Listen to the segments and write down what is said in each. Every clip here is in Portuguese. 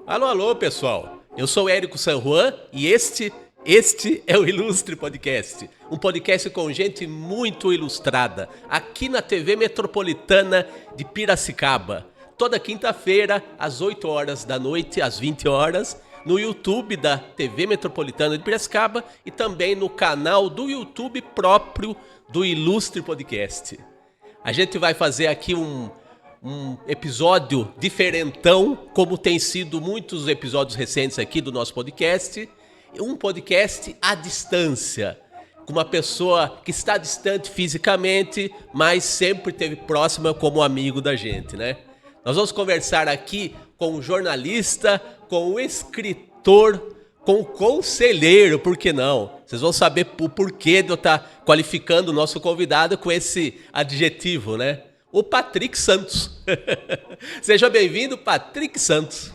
Alô, alô, pessoal. Eu sou Érico San Juan e este é o Ilustre Podcast. Um podcast com gente muito ilustrada, aqui na TV Metropolitana de Piracicaba. Toda quinta-feira, às 8 horas da noite, às 20 horas, no YouTube da TV Metropolitana de Piracicaba e também no canal do YouTube próprio do Ilustre Podcast. A gente vai fazer aqui um episódio diferentão, como tem sido muitos episódios recentes aqui do nosso podcast. Um podcast à distância, com uma pessoa que está distante fisicamente, mas sempre esteve próxima como amigo da gente, né? Nós vamos conversar aqui com um jornalista, com um escritor, com um conselheiro, por que não? Vocês vão saber o porquê de eu estar qualificando o nosso convidado com esse adjetivo, né? O Patrick Santos. Seja bem-vindo, Patrick Santos.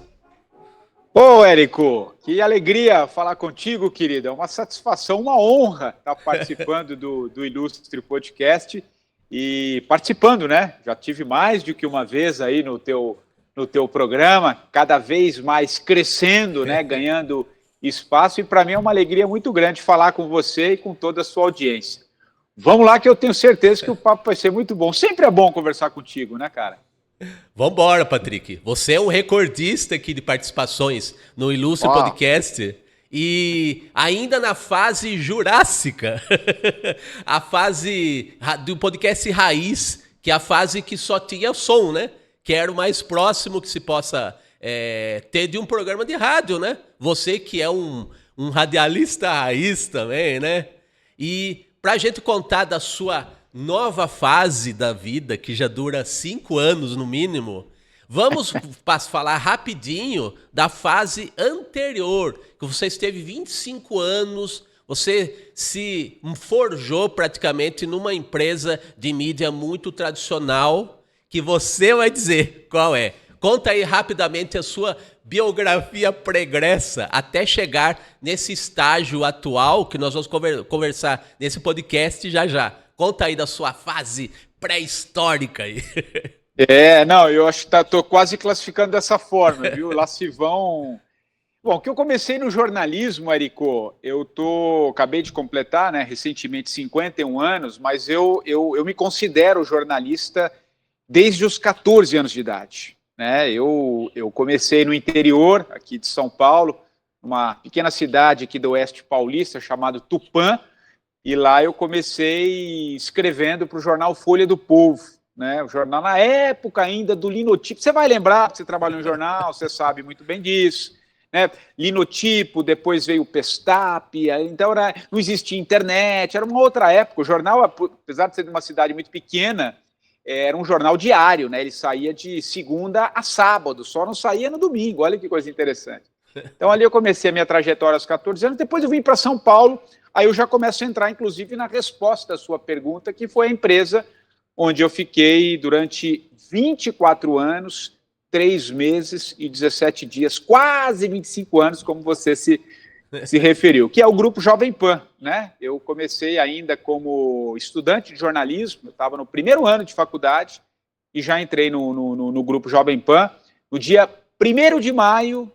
Ô, Érico, que alegria falar contigo, querido. É uma satisfação, uma honra estar participando do Ilustre Podcast e participando, né? Já tive mais do que uma vez aí no teu programa, cada vez mais crescendo, né? Ganhando espaço, e para mim é uma alegria muito grande falar com você e com toda a sua audiência. Vamos lá, que eu tenho certeza que o papo vai ser muito bom. Sempre é bom conversar contigo, né, cara? Vambora, Patrick. Você é um recordista aqui de participações no Ilustre Podcast e ainda na fase jurássica, a fase do podcast raiz, que é a fase que só tinha som, né? Que era o mais próximo que se possa ter de um programa de rádio, né? Você que é um radialista raiz também, né? E pra gente contar da sua nova fase da vida, que já dura 5 anos no mínimo, vamos falar rapidinho da fase anterior, que você esteve 25 anos, você se forjou praticamente numa empresa de mídia muito tradicional, que você vai dizer qual é. Conta aí rapidamente a sua biografia pregressa até chegar nesse estágio atual que nós vamos conversar nesse podcast já. Conta aí da sua fase pré-histórica aí. Eu acho que tô quase classificando dessa forma, viu? Lá se vão... Bom, que eu comecei no jornalismo, Érico, acabei de completar, né, recentemente 51 anos, mas eu me considero jornalista desde os 14 anos de idade, né? Eu comecei no interior, aqui de São Paulo, uma pequena cidade aqui do Oeste Paulista, chamada Tupã, e lá eu comecei escrevendo para o jornal Folha do Povo, né? O jornal na época ainda do linotipo. Você vai lembrar, porque você trabalhou no jornal, você sabe muito bem disso, né? Linotipo, depois veio o Pestap, então não existia internet, era uma outra época. O jornal, apesar de ser de uma cidade muito pequena, era um jornal diário, né? Ele saía de segunda a sábado, só não saía no domingo. Olha que coisa interessante. Então ali eu comecei a minha trajetória aos 14 anos, depois eu vim para São Paulo. Aí eu já começo a entrar, inclusive, na resposta à sua pergunta, que foi a empresa onde eu fiquei durante 24 anos, 3 meses e 17 dias, quase 25 anos, como você se referiu, que é o Grupo Jovem Pan, né? Eu comecei ainda como estudante de jornalismo, eu estava no primeiro ano de faculdade e já entrei no Grupo Jovem Pan no dia 1º de maio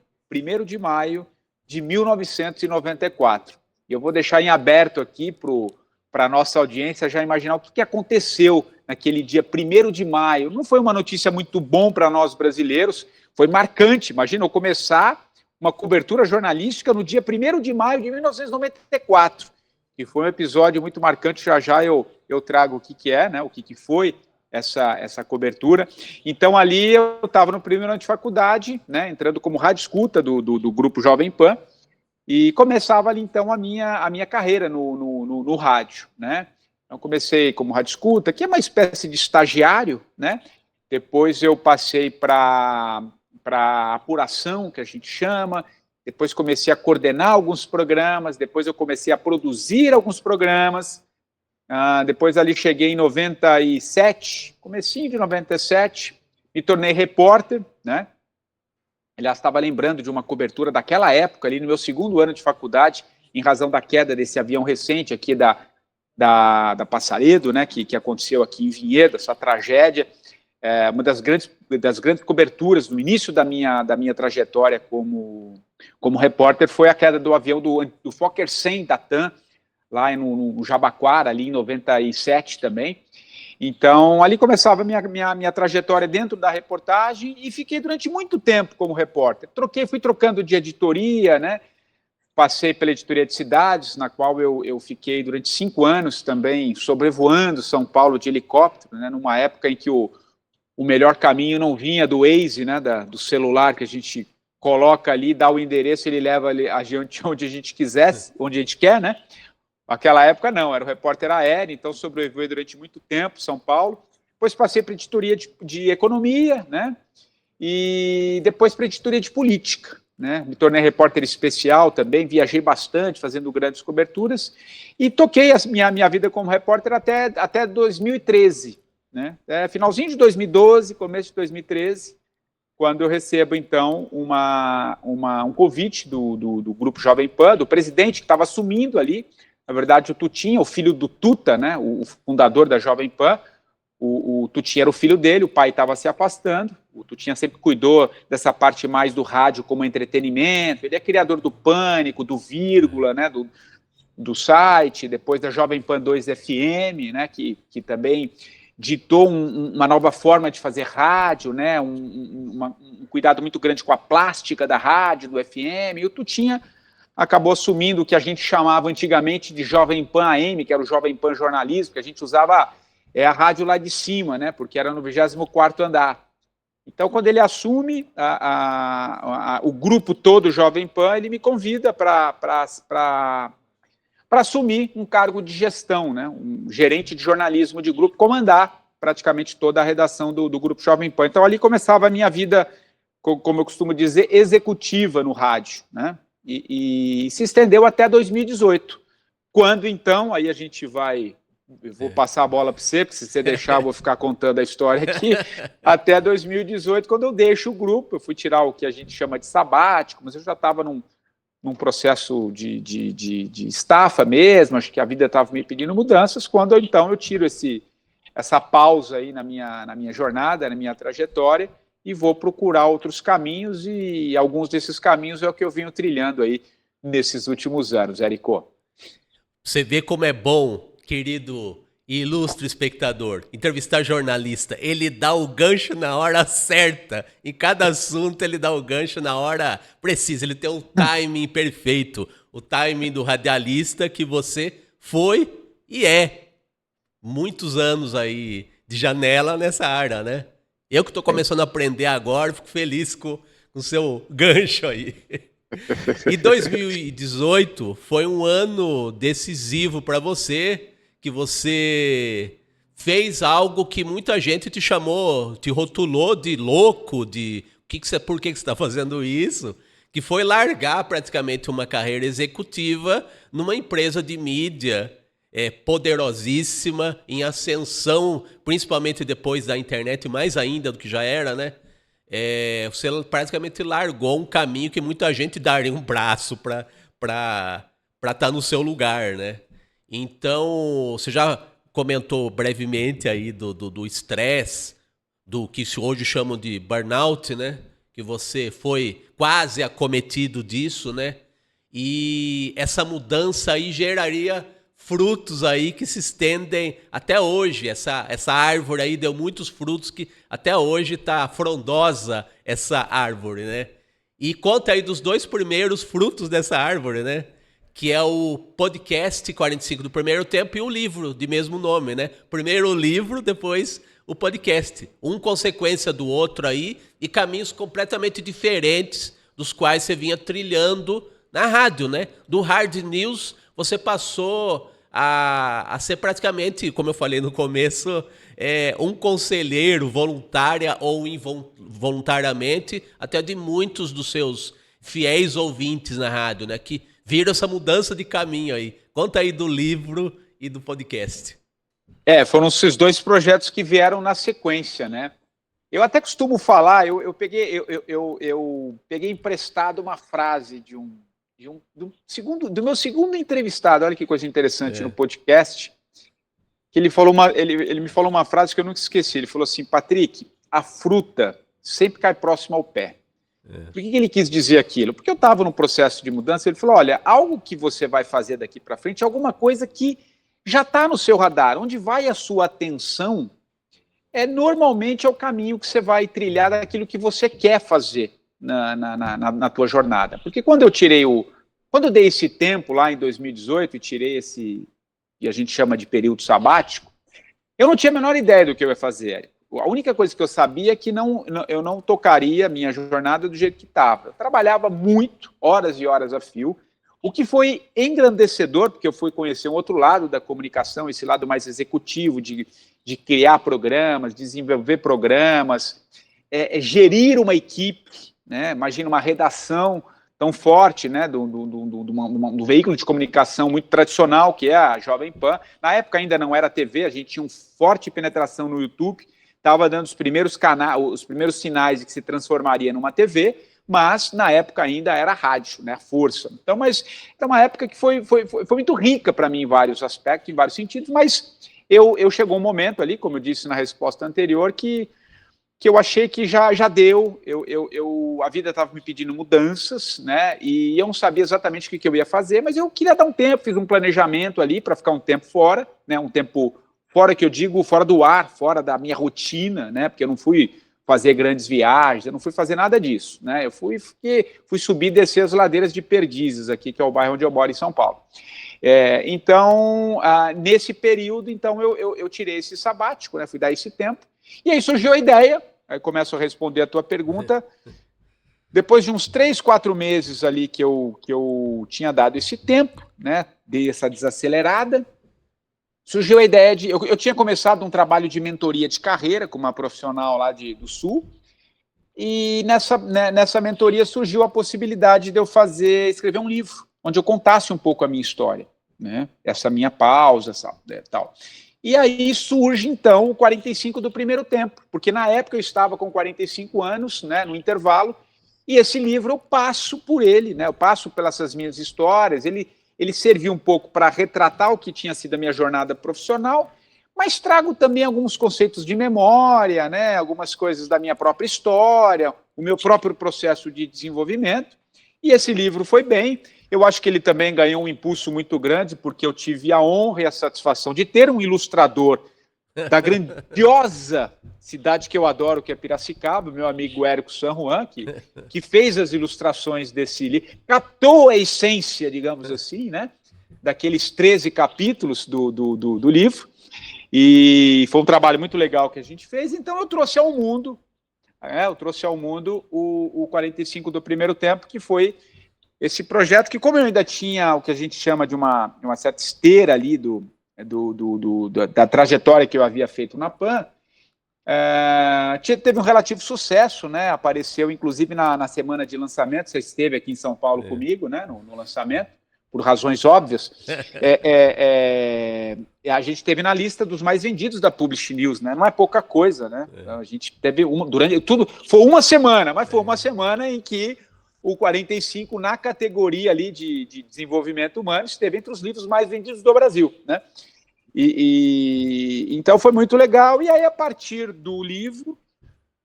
de 1994. E eu vou deixar em aberto aqui para a nossa audiência já imaginar o que aconteceu naquele dia 1º de maio. Não foi uma notícia muito bom para nós brasileiros, foi marcante. Imagina eu começar uma cobertura jornalística no dia 1º de maio de 1994, que foi um episódio muito marcante. Já eu trago o que é, né, o que foi essa cobertura. Então ali eu estava no primeiro ano de faculdade, né, entrando como rádio escuta do Grupo Jovem Pan, e começava ali, então, a minha carreira no rádio, né? Então, comecei como rádio escuta, que é uma espécie de estagiário, né? Depois eu passei para apuração, que a gente chama, depois comecei a coordenar alguns programas, depois eu comecei a produzir alguns programas, depois ali cheguei em 97, comecinho de 97, me tornei repórter, né? Aliás, estava lembrando de uma cobertura daquela época, ali no meu 2º ano de faculdade, em razão da queda desse avião recente aqui da da Passaredo, né, que aconteceu aqui em Vinhedo, essa tragédia. Uma das grandes coberturas no início da minha trajetória como repórter foi a queda do avião do Fokker 100 da TAM, lá no Jabaquara, ali em 97 também. Então, ali começava a minha trajetória dentro da reportagem e fiquei durante muito tempo como repórter. Fui trocando de editoria, né? Passei pela editoria de cidades, na qual eu fiquei durante 5 anos também sobrevoando São Paulo de helicóptero, né? Numa época em que o melhor caminho não vinha do Waze, né? Do celular que a gente coloca ali, dá o endereço, ele leva a gente onde a gente quisesse, onde a gente quer, né? Naquela época não, era o repórter aéreo, então sobrevivi durante muito tempo São Paulo. Depois passei para a editoria de economia, né? E depois para a editoria de política, né? Me tornei repórter especial também, viajei bastante, fazendo grandes coberturas e toquei a minha vida como repórter até 2013, né? Finalzinho de 2012, começo de 2013, quando eu recebo, então, um convite do Grupo Jovem Pan, do presidente que estava assumindo ali. Na verdade, o Tutinha, o filho do Tuta, né, o fundador da Jovem Pan, o Tutinha era o filho dele, o pai estava se afastando, o Tutinha sempre cuidou dessa parte mais do rádio como entretenimento, ele é criador do Pânico, do Vírgula, né, do site, depois da Jovem Pan 2 FM, né, que também ditou uma nova forma de fazer rádio, né, um cuidado muito grande com a plástica da rádio, do FM, e o Tutinha acabou assumindo o que a gente chamava antigamente de Jovem Pan AM, que era o Jovem Pan Jornalismo, que a gente usava a rádio lá de cima, né, porque era no 24º andar. Então, quando ele assume o grupo todo Jovem Pan, ele me convida para assumir um cargo de gestão, né, um gerente de jornalismo de grupo, comandar praticamente toda a redação do Grupo Jovem Pan. Então, ali começava a minha vida, como eu costumo dizer, executiva no rádio, né? E se estendeu até 2018, quando então, aí a gente eu vou passar a bola para você, porque se você deixar eu vou ficar contando a história aqui, até 2018, quando eu deixo o grupo, eu fui tirar o que a gente chama de sabático, mas eu já estava num processo de estafa mesmo, acho que a vida estava me pedindo mudanças, quando então eu tiro essa pausa aí na minha jornada, na minha trajetória, e vou procurar outros caminhos, e alguns desses caminhos é o que eu venho trilhando aí nesses últimos anos, Érico. Você vê como é bom, querido e ilustre espectador, entrevistar jornalista. Ele dá o gancho na hora certa. Em cada assunto ele dá o gancho na hora precisa. Ele tem um timing perfeito. O timing do radialista que você foi e é. Muitos anos aí de janela nessa área, né? Eu que estou começando a aprender agora, fico feliz com o seu gancho aí. E 2018 foi um ano decisivo para você, que você fez algo que muita gente te chamou, te rotulou de louco, por que você está fazendo isso? Que foi largar praticamente uma carreira executiva numa empresa de mídia poderosíssima, em ascensão, principalmente depois da internet, mais ainda do que já era, né? Você praticamente largou um caminho que muita gente daria um braço para estar no seu lugar, né? Então, você já comentou brevemente aí do estresse, do que hoje chamam de burnout, né? Que você foi quase acometido disso, né? E essa mudança aí geraria frutos aí que se estendem até hoje. Essa árvore aí deu muitos frutos que até hoje está frondosa essa árvore, né? E conta aí dos 2 primeiros frutos dessa árvore, né? Que é o podcast 45 do Primeiro Tempo e o livro de mesmo nome, né? Primeiro o livro, depois o podcast. Um consequência do outro aí e caminhos completamente diferentes dos quais você vinha trilhando na rádio, né? Do Hard News você passou a ser praticamente, como eu falei no começo, um conselheiro voluntária ou involuntariamente, até de muitos dos seus fiéis ouvintes na rádio, né? Que viram essa mudança de caminho aí. Conta aí do livro e do podcast. Foram esses 2 projetos que vieram na sequência, né? Eu até costumo falar, eu peguei emprestado uma frase do meu segundo entrevistado, olha que coisa interessante no podcast, que ele me falou uma frase que eu nunca esqueci. Ele falou assim: Patrick, a fruta sempre cai próximo ao pé. Por que ele quis dizer aquilo? Porque eu estava num processo de mudança. Ele falou: olha, algo que você vai fazer daqui para frente é alguma coisa que já está no seu radar. Onde vai a sua atenção normalmente é o caminho que você vai trilhar daquilo que você quer fazer na tua jornada. Porque quando eu dei esse tempo lá em 2018 e tirei esse, que a gente chama de período sabático, eu não tinha a menor ideia do que eu ia fazer. A única coisa que eu sabia é que eu não tocaria a minha jornada do jeito que estava. Eu trabalhava muito, horas e horas a fio, o que foi engrandecedor, porque eu fui conhecer um outro lado da comunicação, esse lado mais executivo, de criar programas, desenvolver programas, gerir uma equipe, né? Imagina uma redação tão forte, né, do veículo de comunicação muito tradicional, que é a Jovem Pan. Na época ainda não era TV, a gente tinha uma forte penetração no YouTube, estava dando os primeiros sinais de que se transformaria numa TV, mas na época ainda era rádio, né, a força. Então, mas é uma época que foi muito rica para mim em vários aspectos, em vários sentidos, mas eu chegou um momento ali, como eu disse na resposta anterior, que eu achei que já deu, a vida estava me pedindo mudanças, né, e eu não sabia exatamente o que eu ia fazer, mas eu queria dar um tempo, fiz um planejamento ali para ficar um tempo fora, né, um tempo fora que eu digo, fora do ar, fora da minha rotina, né, porque eu não fui fazer grandes viagens, eu não fui fazer nada disso, né, eu fui subir e descer as ladeiras de Perdizes aqui, que é o bairro onde eu moro em São Paulo. Então, nesse período, então, eu tirei esse sabático, né, fui dar esse tempo, e aí surgiu a ideia, aí começo a responder a tua pergunta, depois de uns 3, 4 meses ali que eu tinha dado esse tempo, né, dei essa desacelerada, surgiu a ideia de... Eu tinha começado um trabalho de mentoria de carreira com uma profissional lá do Sul, e nessa mentoria surgiu a possibilidade de eu escrever um livro, onde eu contasse um pouco a minha história, né, essa minha pausa, tal. E aí surge, então, o 45 do primeiro tempo, porque na época eu estava com 45 anos, né, no intervalo, e esse livro eu passo por ele, né, eu passo pelas minhas histórias, ele serviu um pouco para retratar o que tinha sido a minha jornada profissional, mas trago também alguns conceitos de memória, né, algumas coisas da minha própria história, o meu próprio processo de desenvolvimento, e esse livro foi bem. Eu acho que ele também ganhou um impulso muito grande, porque eu tive a honra e a satisfação de ter um ilustrador da grandiosa cidade que eu adoro, que é Piracicaba, meu amigo Érico San Juan, que fez as ilustrações desse livro, captou a essência, digamos assim, né, daqueles 13 capítulos do livro, e foi um trabalho muito legal que a gente fez. Então eu trouxe ao mundo, o 45 do primeiro tempo, que foi esse projeto que, como eu ainda tinha o que a gente chama de uma certa esteira ali da trajetória que eu havia feito na PAN, teve um relativo sucesso, né? Apareceu, inclusive, na semana de lançamento. Você esteve aqui em São Paulo comigo, né? No lançamento, por razões óbvias. A gente teve na lista dos mais vendidos da Publish News, né? Não é pouca coisa, né? A gente teve foi uma semana, mas foi uma semana em que o 45, na categoria ali de desenvolvimento humano, esteve entre os livros mais vendidos do Brasil, né? Então foi muito legal. E aí, a partir do livro,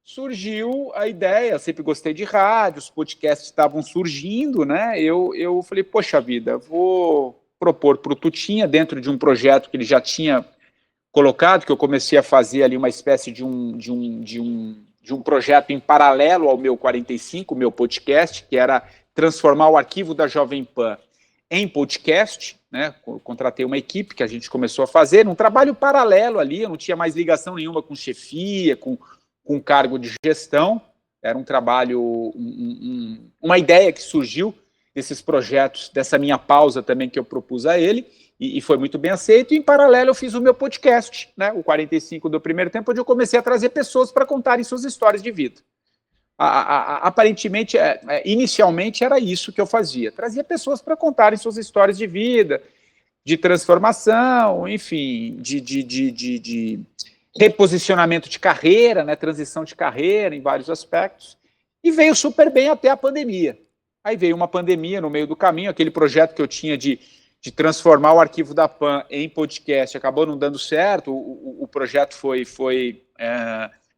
surgiu a ideia. Eu sempre gostei de rádio, os podcasts estavam surgindo, né? Eu falei, poxa vida, vou propor para o Tutinha, dentro de um projeto que ele já tinha colocado, que eu comecei a fazer ali uma espécie de um projeto em paralelo ao meu 45, o meu podcast, que era transformar o arquivo da Jovem Pan em podcast, né? Contratei uma equipe que a gente começou a fazer, um trabalho paralelo ali, eu não tinha mais ligação nenhuma com chefia, com cargo de gestão, era um trabalho, uma ideia que surgiu desses projetos, dessa minha pausa também que eu propus a ele, e foi muito bem aceito. E, em paralelo, eu fiz o meu podcast, né, o 45 do primeiro tempo, onde eu comecei a trazer pessoas para contarem suas histórias de vida. Aparentemente, inicialmente, era isso que eu fazia. Trazia pessoas para contarem suas histórias de vida, de transformação, enfim, de reposicionamento de carreira, né, transição de carreira em vários aspectos. E veio super bem até a pandemia. Aí veio uma pandemia no meio do caminho, aquele projeto que eu tinha de de transformar o Arquivo da Pan em podcast acabou não dando certo, o projeto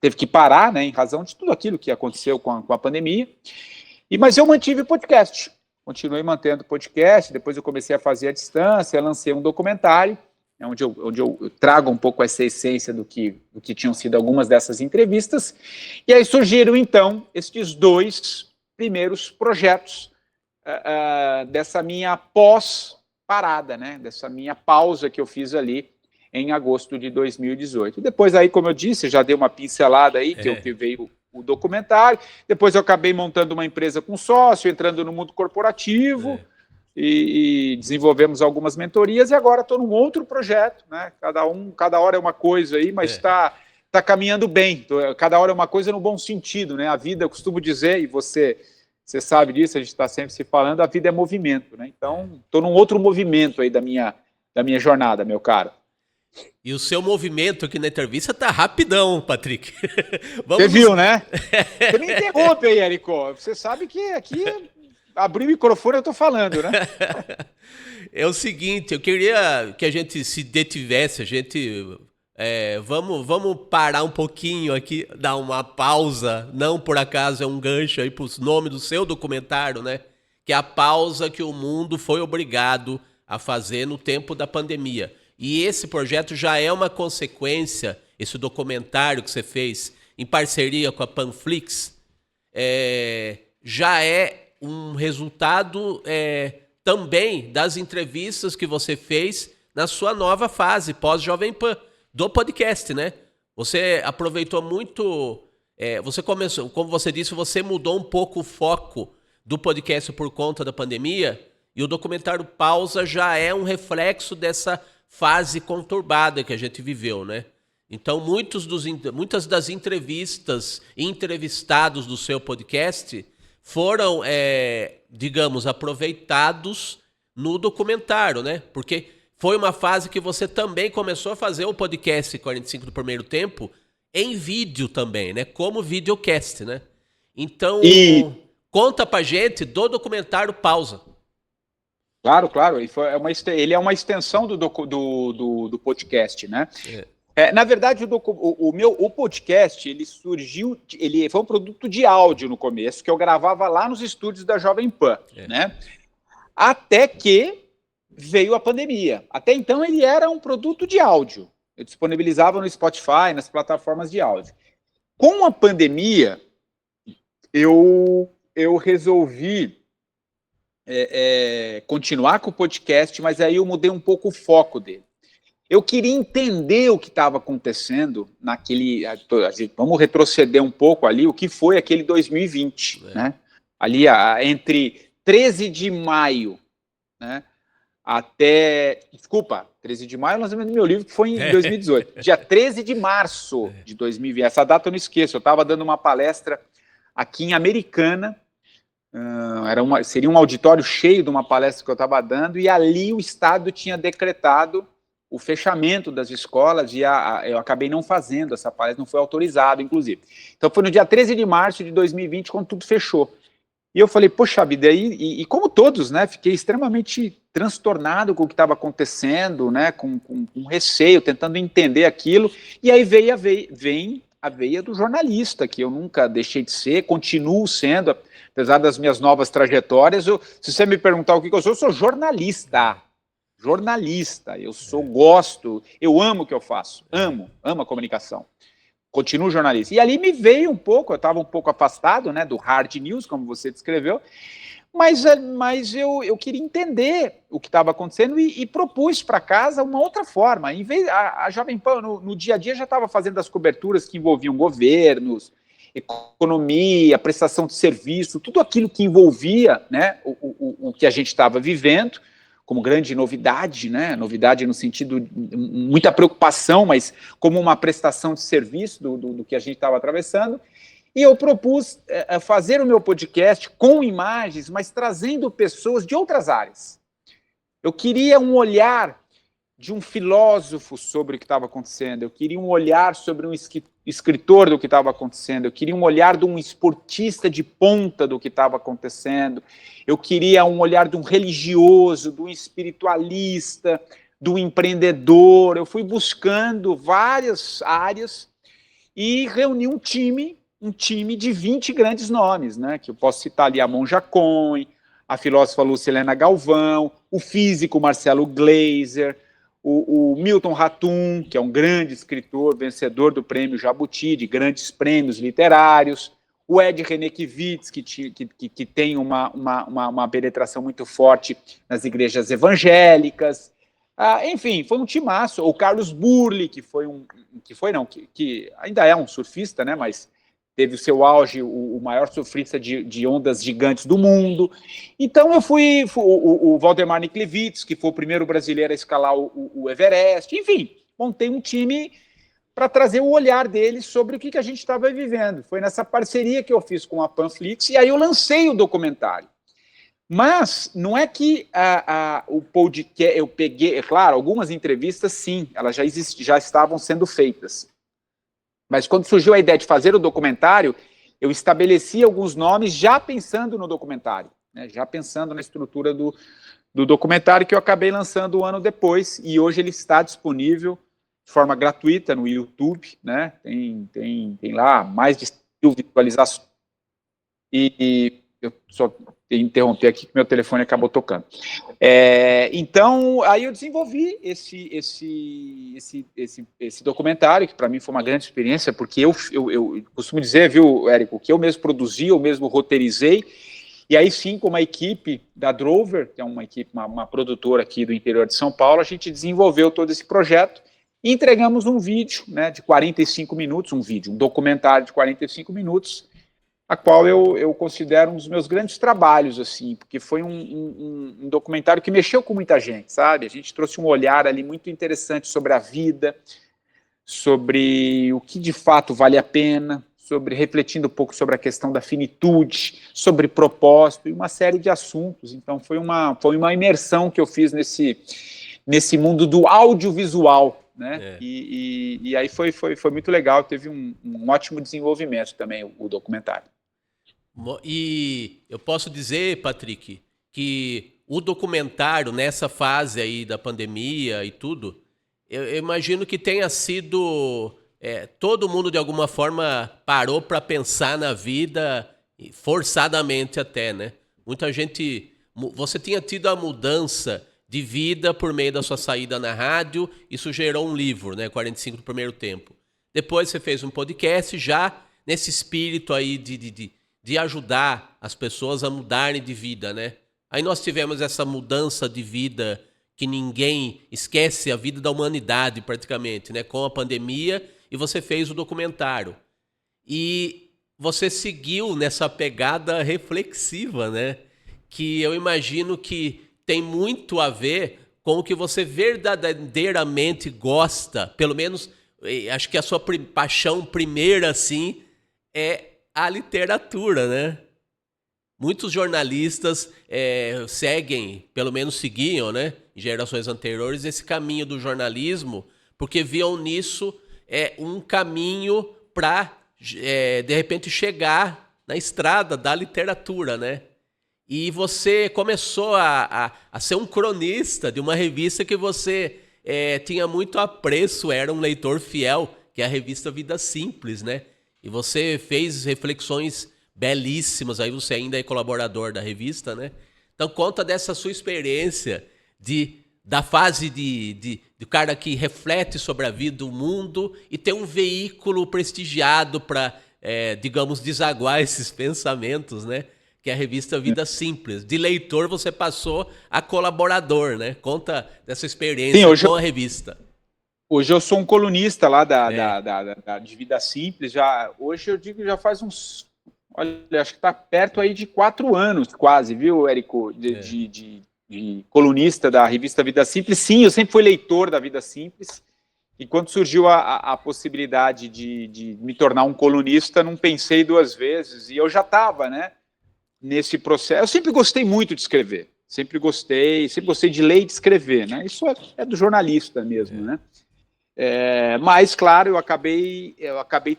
teve que parar, né, em razão de tudo aquilo que aconteceu com a pandemia, mas eu mantive o podcast, continuei mantendo o podcast, depois eu comecei a fazer à distância, lancei um documentário, onde eu trago um pouco essa essência do que tinham sido algumas dessas entrevistas, e aí surgiram, então, estes 2 primeiros projetos dessa minha pós-parada, né, dessa minha pausa que eu fiz ali em agosto de 2018. Depois aí, como eu disse, já dei uma pincelada aí, que veio o documentário, depois eu acabei montando uma empresa com sócio, entrando no mundo corporativo, e desenvolvemos algumas mentorias, e agora estou num outro projeto, né? Cada hora é uma coisa aí, mas está caminhando bem, cada hora é uma coisa no bom sentido, né? A vida, eu costumo dizer, e você sabe disso, a gente está sempre se falando, a vida é movimento, né? Então, estou num outro movimento aí da minha jornada, meu caro. E o seu movimento aqui na entrevista tá rapidão, Patrick. Você viu, né? Você me interrompe aí, Érico. Você sabe que aqui... Abrir o microfone, eu estou falando, né? É o seguinte, eu queria que a gente se detivesse, vamos parar um pouquinho aqui, dar uma pausa, não por acaso é um gancho aí para os nomes do seu documentário, né? Que é a pausa que o mundo foi obrigado a fazer no tempo da pandemia. E esse projeto já é uma consequência, esse documentário que você fez em parceria com a Panflix, já é um resultado também das entrevistas que você fez na sua nova fase pós-Jovem Pan, do podcast, né? Você aproveitou muito, você começou, como você disse, você mudou um pouco o foco do podcast por conta da pandemia, e o documentário Pausa já é um reflexo dessa fase conturbada que a gente viveu, né? Então, muitas das entrevistas e entrevistados do seu podcast foram, digamos, aproveitados no documentário, né? Porque foi uma fase que você também começou a fazer o podcast 45 do Primeiro Tempo em vídeo também, né? Como videocast, né? Então, conta pra gente do documentário Pausa. Claro. Ele é uma extensão do podcast, né? Na verdade, o podcast, ele surgiu, ele foi um produto de áudio no começo, que eu gravava lá nos estúdios da Jovem Pan, né? Até que veio a pandemia. Até então, ele era um produto de áudio. Eu disponibilizava no Spotify, nas plataformas de áudio. Com a pandemia, eu resolvi continuar com o podcast, mas aí eu mudei um pouco o foco dele. Eu queria entender o que estava acontecendo naquele... Vamos retroceder um pouco ali, o que foi aquele 2020, né? Ali entre 13 de maio, né? Até... Desculpa, 13 de maio é o lançamento do meu livro, que foi em 2018. Dia 13 de março de 2020. Essa data eu não esqueço. Eu estava dando uma palestra aqui em Americana. Seria um auditório cheio de uma palestra que eu estava dando, e ali o Estado tinha decretado o fechamento das escolas, e eu acabei não fazendo essa palestra, não foi autorizado, inclusive. Então, foi no dia 13 de março de 2020, quando tudo fechou. E eu falei, poxa vida, e como todos, né, fiquei extremamente transtornado com o que estava acontecendo, né, com receio, tentando entender aquilo, e aí vem a veia do jornalista, que eu nunca deixei de ser, continuo sendo, apesar das minhas novas trajetórias. Se você me perguntar o que eu sou jornalista. Eu amo o que eu faço, amo a comunicação, continuo jornalista. E ali me veio um pouco, eu estava um pouco afastado, né, do hard news, como você descreveu, mas eu queria entender o que estava acontecendo e propus para casa uma outra forma. Em vez, a Jovem Pan, no dia a dia, já estava fazendo as coberturas que envolviam governos, economia, prestação de serviço, tudo aquilo que envolvia, né, o que a gente estava vivendo, como grande novidade, né? Novidade no sentido de muita preocupação, mas como uma prestação de serviço do que a gente estava atravessando. E eu propus fazer o meu podcast com imagens, mas trazendo pessoas de outras áreas. Eu queria um olhar de um filósofo sobre o que estava acontecendo, eu queria um olhar sobre um escritor do que estava acontecendo, eu queria um olhar de um esportista de ponta do que estava acontecendo, eu queria um olhar de um religioso, de um espiritualista, do empreendedor. Eu fui buscando várias áreas e reuni um time de 20 grandes nomes, né? Que eu posso citar ali a Monja Cohen, a filósofa Lucilena Galvão, o físico Marcelo Gleiser, o Milton Ratum, que é um grande escritor, vencedor do prêmio Jabuti, de grandes prêmios literários, o Ed Renekiewicz, que tem uma penetração muito forte nas igrejas evangélicas. Enfim, foi um timaço. O Carlos Burli, que ainda é um surfista, né, mas teve o seu auge, o maior surfista de ondas gigantes do mundo. Então eu fui o Valdemar Niklevitz, que foi o primeiro brasileiro a escalar o Everest. Enfim, montei um time para trazer o olhar deles sobre o que a gente estava vivendo. Foi nessa parceria que eu fiz com a Panflix, e aí eu lancei o documentário. Mas não é que o podcast, eu peguei, é claro, algumas entrevistas, sim, elas já estavam sendo feitas. Mas quando surgiu a ideia de fazer o documentário, eu estabeleci alguns nomes já pensando no documentário, né, já pensando na estrutura do documentário, que eu acabei lançando um ano depois, e hoje ele está disponível de forma gratuita no YouTube, né? Tem lá mais de 1.000 visualizações. E eu só interromper aqui que meu telefone acabou tocando. Então, aí eu desenvolvi esse documentário, que para mim foi uma grande experiência, porque eu costumo dizer, viu, Érico, que eu mesmo produzi, eu mesmo roteirizei, e aí sim, com uma equipe da Drover, que é uma produtora aqui do interior de São Paulo, a gente desenvolveu todo esse projeto e entregamos um vídeo, né, de 45 minutos, um documentário de 45 minutos, a qual eu considero um dos meus grandes trabalhos, assim, porque foi um documentário que mexeu com muita gente, sabe? A gente trouxe um olhar ali muito interessante sobre a vida, sobre o que de fato vale a pena, refletindo um pouco sobre a questão da finitude, sobre propósito e uma série de assuntos. Então foi uma imersão que eu fiz nesse mundo do audiovisual, né? E aí foi muito legal, teve um ótimo desenvolvimento também o documentário. E eu posso dizer, Patrick, que o documentário, nessa fase aí da pandemia e tudo, eu imagino que tenha sido... todo mundo, de alguma forma, parou para pensar na vida, forçadamente até, né? Muita gente... Você tinha tido a mudança de vida por meio da sua saída na rádio, isso gerou um livro, né? 45 do primeiro tempo. Depois você fez um podcast já nesse espírito aí de ajudar as pessoas a mudarem de vida, né? Aí nós tivemos essa mudança de vida que ninguém esquece, a vida da humanidade praticamente, né? Com a pandemia, e você fez o documentário. E você seguiu nessa pegada reflexiva, né? Que eu imagino que tem muito a ver com o que você verdadeiramente gosta, pelo menos acho que a sua paixão primeira, assim, é a literatura, né? Muitos jornalistas seguem, pelo menos seguiam, né, em gerações anteriores, esse caminho do jornalismo, porque viam nisso um caminho para, de repente, chegar na estrada da literatura, né? E você começou a ser um cronista de uma revista que você tinha muito apreço, era um leitor fiel, que é a revista Vida Simples, né? E você fez reflexões belíssimas, aí você ainda é colaborador da revista, né? Então conta dessa sua experiência da fase de cara que reflete sobre a vida, o mundo, e ter um veículo prestigiado para, digamos, desaguar esses pensamentos, né? Que é a revista Vida Simples. De leitor você passou a colaborador, né? Conta dessa experiência com a revista. Hoje eu sou um colunista lá de Vida Simples. Hoje eu digo já faz uns... Olha, acho que está perto aí de 4 anos quase, viu, Érico? De colunista da revista Vida Simples. Sim, eu sempre fui leitor da Vida Simples. E quando surgiu a possibilidade de me tornar um colunista, não pensei 2 vezes. E eu já estava, né, nesse processo. Eu sempre gostei muito de escrever. Sempre gostei de ler e de escrever, né? Isso é do jornalista mesmo, né? Mas, claro, eu acabei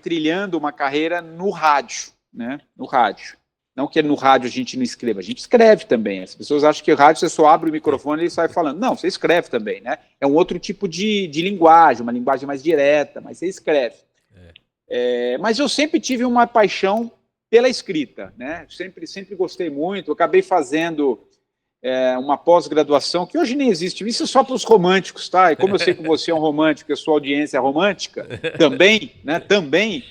trilhando uma carreira no rádio, né? No rádio. Não que no rádio a gente não escreva, a gente escreve também. As pessoas acham que o rádio você só abre o microfone e sai falando. Não, você escreve também, né? É um outro tipo de linguagem, uma linguagem mais direta, mas você escreve. Mas eu sempre tive uma paixão pela escrita, né? Sempre gostei muito. Eu acabei fazendo uma pós-graduação que hoje nem existe. Isso é só para os românticos, tá? E como eu sei que você é um romântico, a sua audiência é romântica também, né? Também.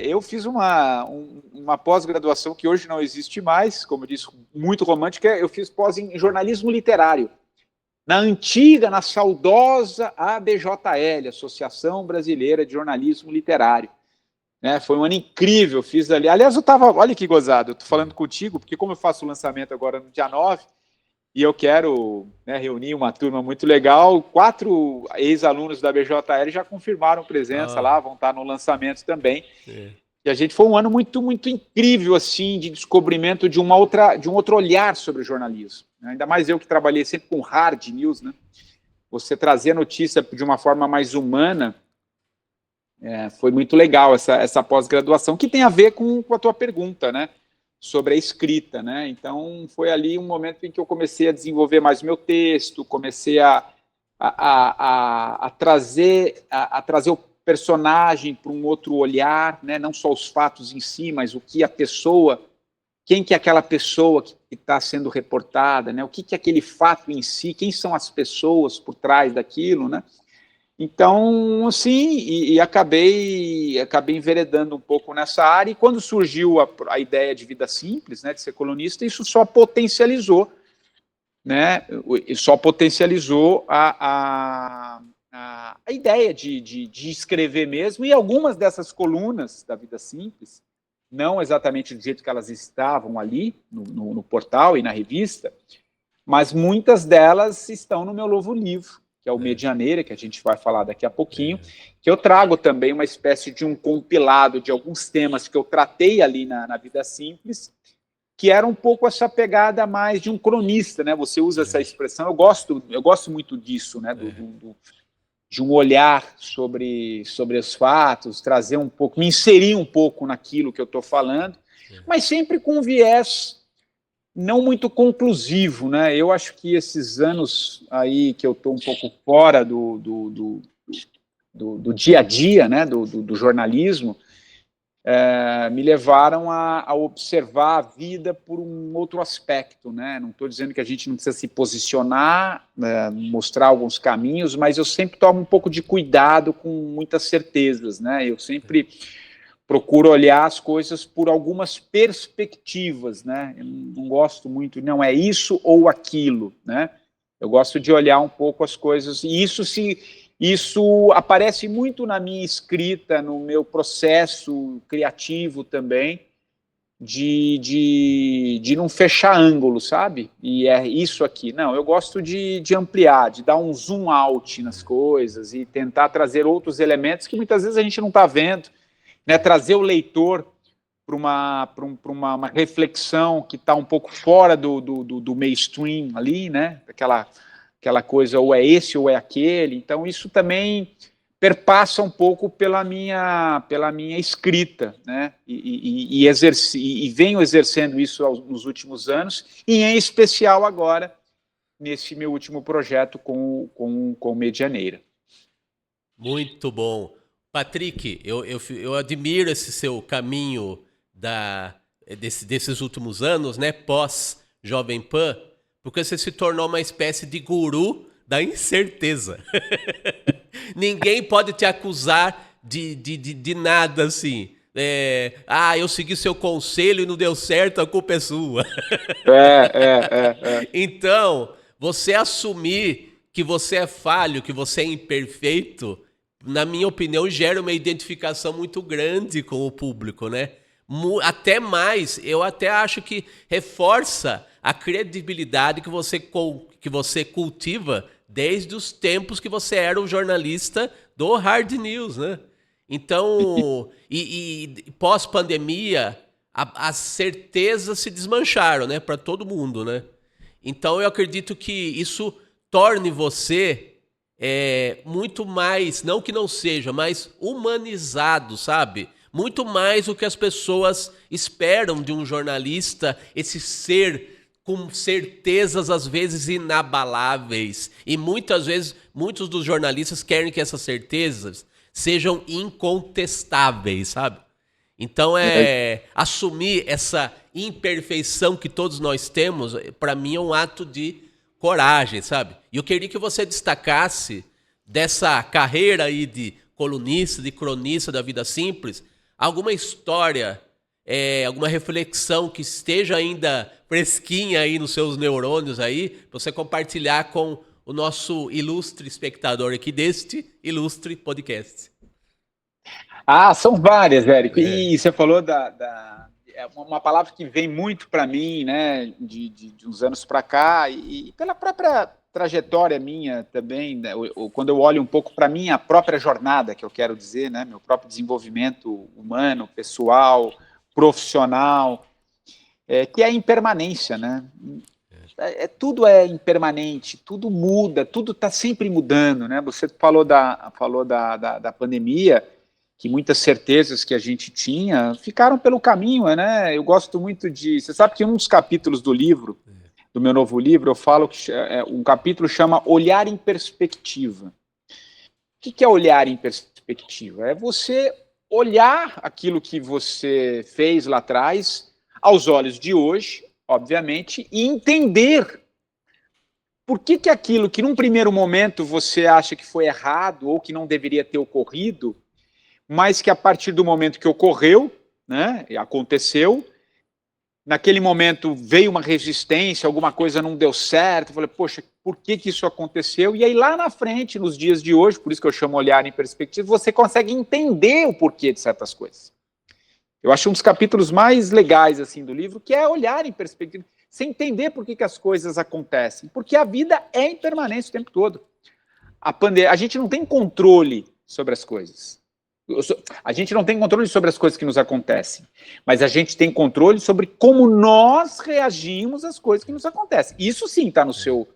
Eu fiz uma pós-graduação que hoje não existe mais, como eu disse, muito romântica. Eu fiz pós em jornalismo literário, na saudosa ABJL, Associação Brasileira de Jornalismo Literário. Foi um ano incrível, fiz ali. Aliás, olha que gozado, eu estou falando contigo, porque como eu faço o lançamento agora no dia 9, e eu quero reunir uma turma muito legal, 4 ex-alunos da BJL já confirmaram presença lá, vão estar no lançamento também. E a gente foi um ano muito, muito incrível, assim, de descobrimento de um outro olhar sobre o jornalismo. Ainda mais eu que trabalhei sempre com hard news, né? Você trazer a notícia de uma forma mais humana, foi muito legal essa pós-graduação, que tem a ver com a tua pergunta, né? Sobre a escrita, né? Então, foi ali um momento em que eu comecei a desenvolver mais o meu texto, comecei a trazer o personagem para um outro olhar, né? Não só os fatos em si, mas o que a pessoa, quem que é aquela pessoa que está sendo reportada, né? O que é aquele fato em si, quem são as pessoas por trás daquilo, né? Então, sim, e acabei enveredando um pouco nessa área, e quando surgiu a ideia de Vida Simples, né, de ser colunista, isso só potencializou, né, a ideia de escrever mesmo, e algumas dessas colunas da Vida Simples, não exatamente do jeito que elas estavam ali, no portal e na revista, mas muitas delas estão no meu novo livro, que é o Medianeira, que a gente vai falar daqui a pouquinho, que eu trago também uma espécie de um compilado de alguns temas que eu tratei ali na Vida Simples, que era um pouco essa pegada mais de um cronista, né? Você usa essa expressão, eu gosto muito disso, né? De um olhar sobre os fatos, trazer um pouco, me inserir um pouco naquilo que eu estou falando, mas sempre com um viés não muito conclusivo, né? Eu acho que esses anos aí que eu estou um pouco fora do dia a dia, né? Do jornalismo, me levaram a observar a vida por um outro aspecto, né? Não estou dizendo que a gente não precisa se posicionar, mostrar alguns caminhos, mas eu sempre tomo um pouco de cuidado com muitas certezas, né? Eu sempre procuro olhar as coisas por algumas perspectivas, né? Eu não gosto muito, não é isso ou aquilo, né? Eu gosto de olhar um pouco as coisas, e isso aparece muito na minha escrita, no meu processo criativo também, de não fechar ângulo, sabe? E é isso aqui. Não, eu gosto de ampliar, de dar um zoom out nas coisas e tentar trazer outros elementos que muitas vezes a gente não está vendo, né, trazer o leitor para uma reflexão que está um pouco fora do mainstream ali, né, aquela coisa, ou é esse ou é aquele. Então, isso também perpassa um pouco pela minha escrita, né, e venho exercendo isso nos últimos anos, e em especial agora, nesse meu último projeto com Medianeira. Muito bom. Patrick, eu admiro esse seu caminho desses últimos anos, né, pós-Jovem Pan, porque você se tornou uma espécie de guru da incerteza. Ninguém pode te acusar de nada assim. Eu segui seu conselho e não deu certo, a culpa é sua. Então, você assumir que você é falho, que você é imperfeito, na minha opinião, gera uma identificação muito grande com o público, né? Até mais, eu até acho que reforça a credibilidade que você cultiva desde os tempos que você era o jornalista do Hard News, né? Então, e pós-pandemia, as certezas se desmancharam, né, para todo mundo, né? Então eu acredito que isso torne você muito mais, não que não seja, mas humanizado, sabe? Muito mais o que as pessoas esperam de um jornalista, esse ser com certezas às vezes inabaláveis. E muitas vezes, muitos dos jornalistas querem que essas certezas sejam incontestáveis, sabe? Então assumir essa imperfeição que todos nós temos, para mim é um ato de coragem, sabe? E eu queria que você destacasse dessa carreira aí de colunista, de cronista da Vida Simples, alguma história, alguma reflexão que esteja ainda fresquinha aí nos seus neurônios aí, pra você compartilhar com o nosso ilustre espectador aqui deste ilustre podcast. São várias, Érico. E você falou é uma palavra que vem muito para mim, né, de uns anos para cá, e pela própria trajetória minha também, né, quando eu olho um pouco para minha própria jornada, que eu quero dizer, né, meu próprio desenvolvimento humano, pessoal, profissional, que é a impermanência, né? Tudo é impermanente, tudo muda, tudo está sempre mudando, né? Você falou da pandemia, que muitas certezas que a gente tinha ficaram pelo caminho, né? Eu gosto muito você sabe que um dos capítulos do livro, do meu novo livro, eu falo que um capítulo chama Olhar em Perspectiva. O que é olhar em perspectiva? É você olhar aquilo que você fez lá atrás, aos olhos de hoje, obviamente, e entender por que aquilo que num primeiro momento você acha que foi errado ou que não deveria ter ocorrido, mas que a partir do momento que ocorreu, né, aconteceu, naquele momento veio uma resistência, alguma coisa não deu certo, eu falei, poxa, por que isso aconteceu? E aí lá na frente, nos dias de hoje, por isso que eu chamo olhar em perspectiva, você consegue entender o porquê de certas coisas. Eu acho um dos capítulos mais legais assim do livro, que é olhar em perspectiva, você entender por que as coisas acontecem, porque a vida é impermanente o tempo todo. A gente não tem controle sobre as coisas. A gente não tem controle sobre as coisas que nos acontecem, mas a gente tem controle sobre como nós reagimos às coisas que nos acontecem. Isso sim está no seu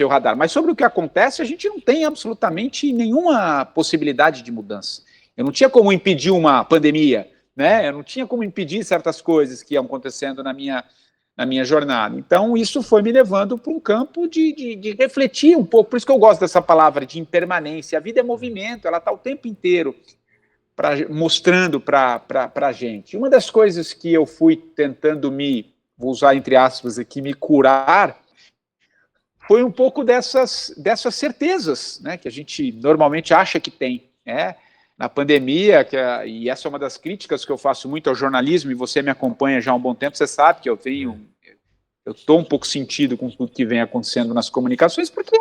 radar, mas sobre o que acontece a gente não tem absolutamente nenhuma possibilidade de mudança. Eu não tinha como impedir uma pandemia, né? Eu não tinha como impedir certas coisas que iam acontecendo na minha jornada. Então isso foi me levando para um campo de refletir um pouco, por isso que eu gosto dessa palavra de impermanência. A vida é movimento, ela está o tempo inteiro mostrando para a gente. Uma das coisas que eu fui tentando vou usar entre aspas aqui, me curar, foi um pouco dessas certezas, né, que a gente normalmente acha que tem, né? Na pandemia, e essa é uma das críticas que eu faço muito ao jornalismo, e você me acompanha já há um bom tempo, você sabe que eu estou um pouco sentido com tudo que vem acontecendo nas comunicações, porque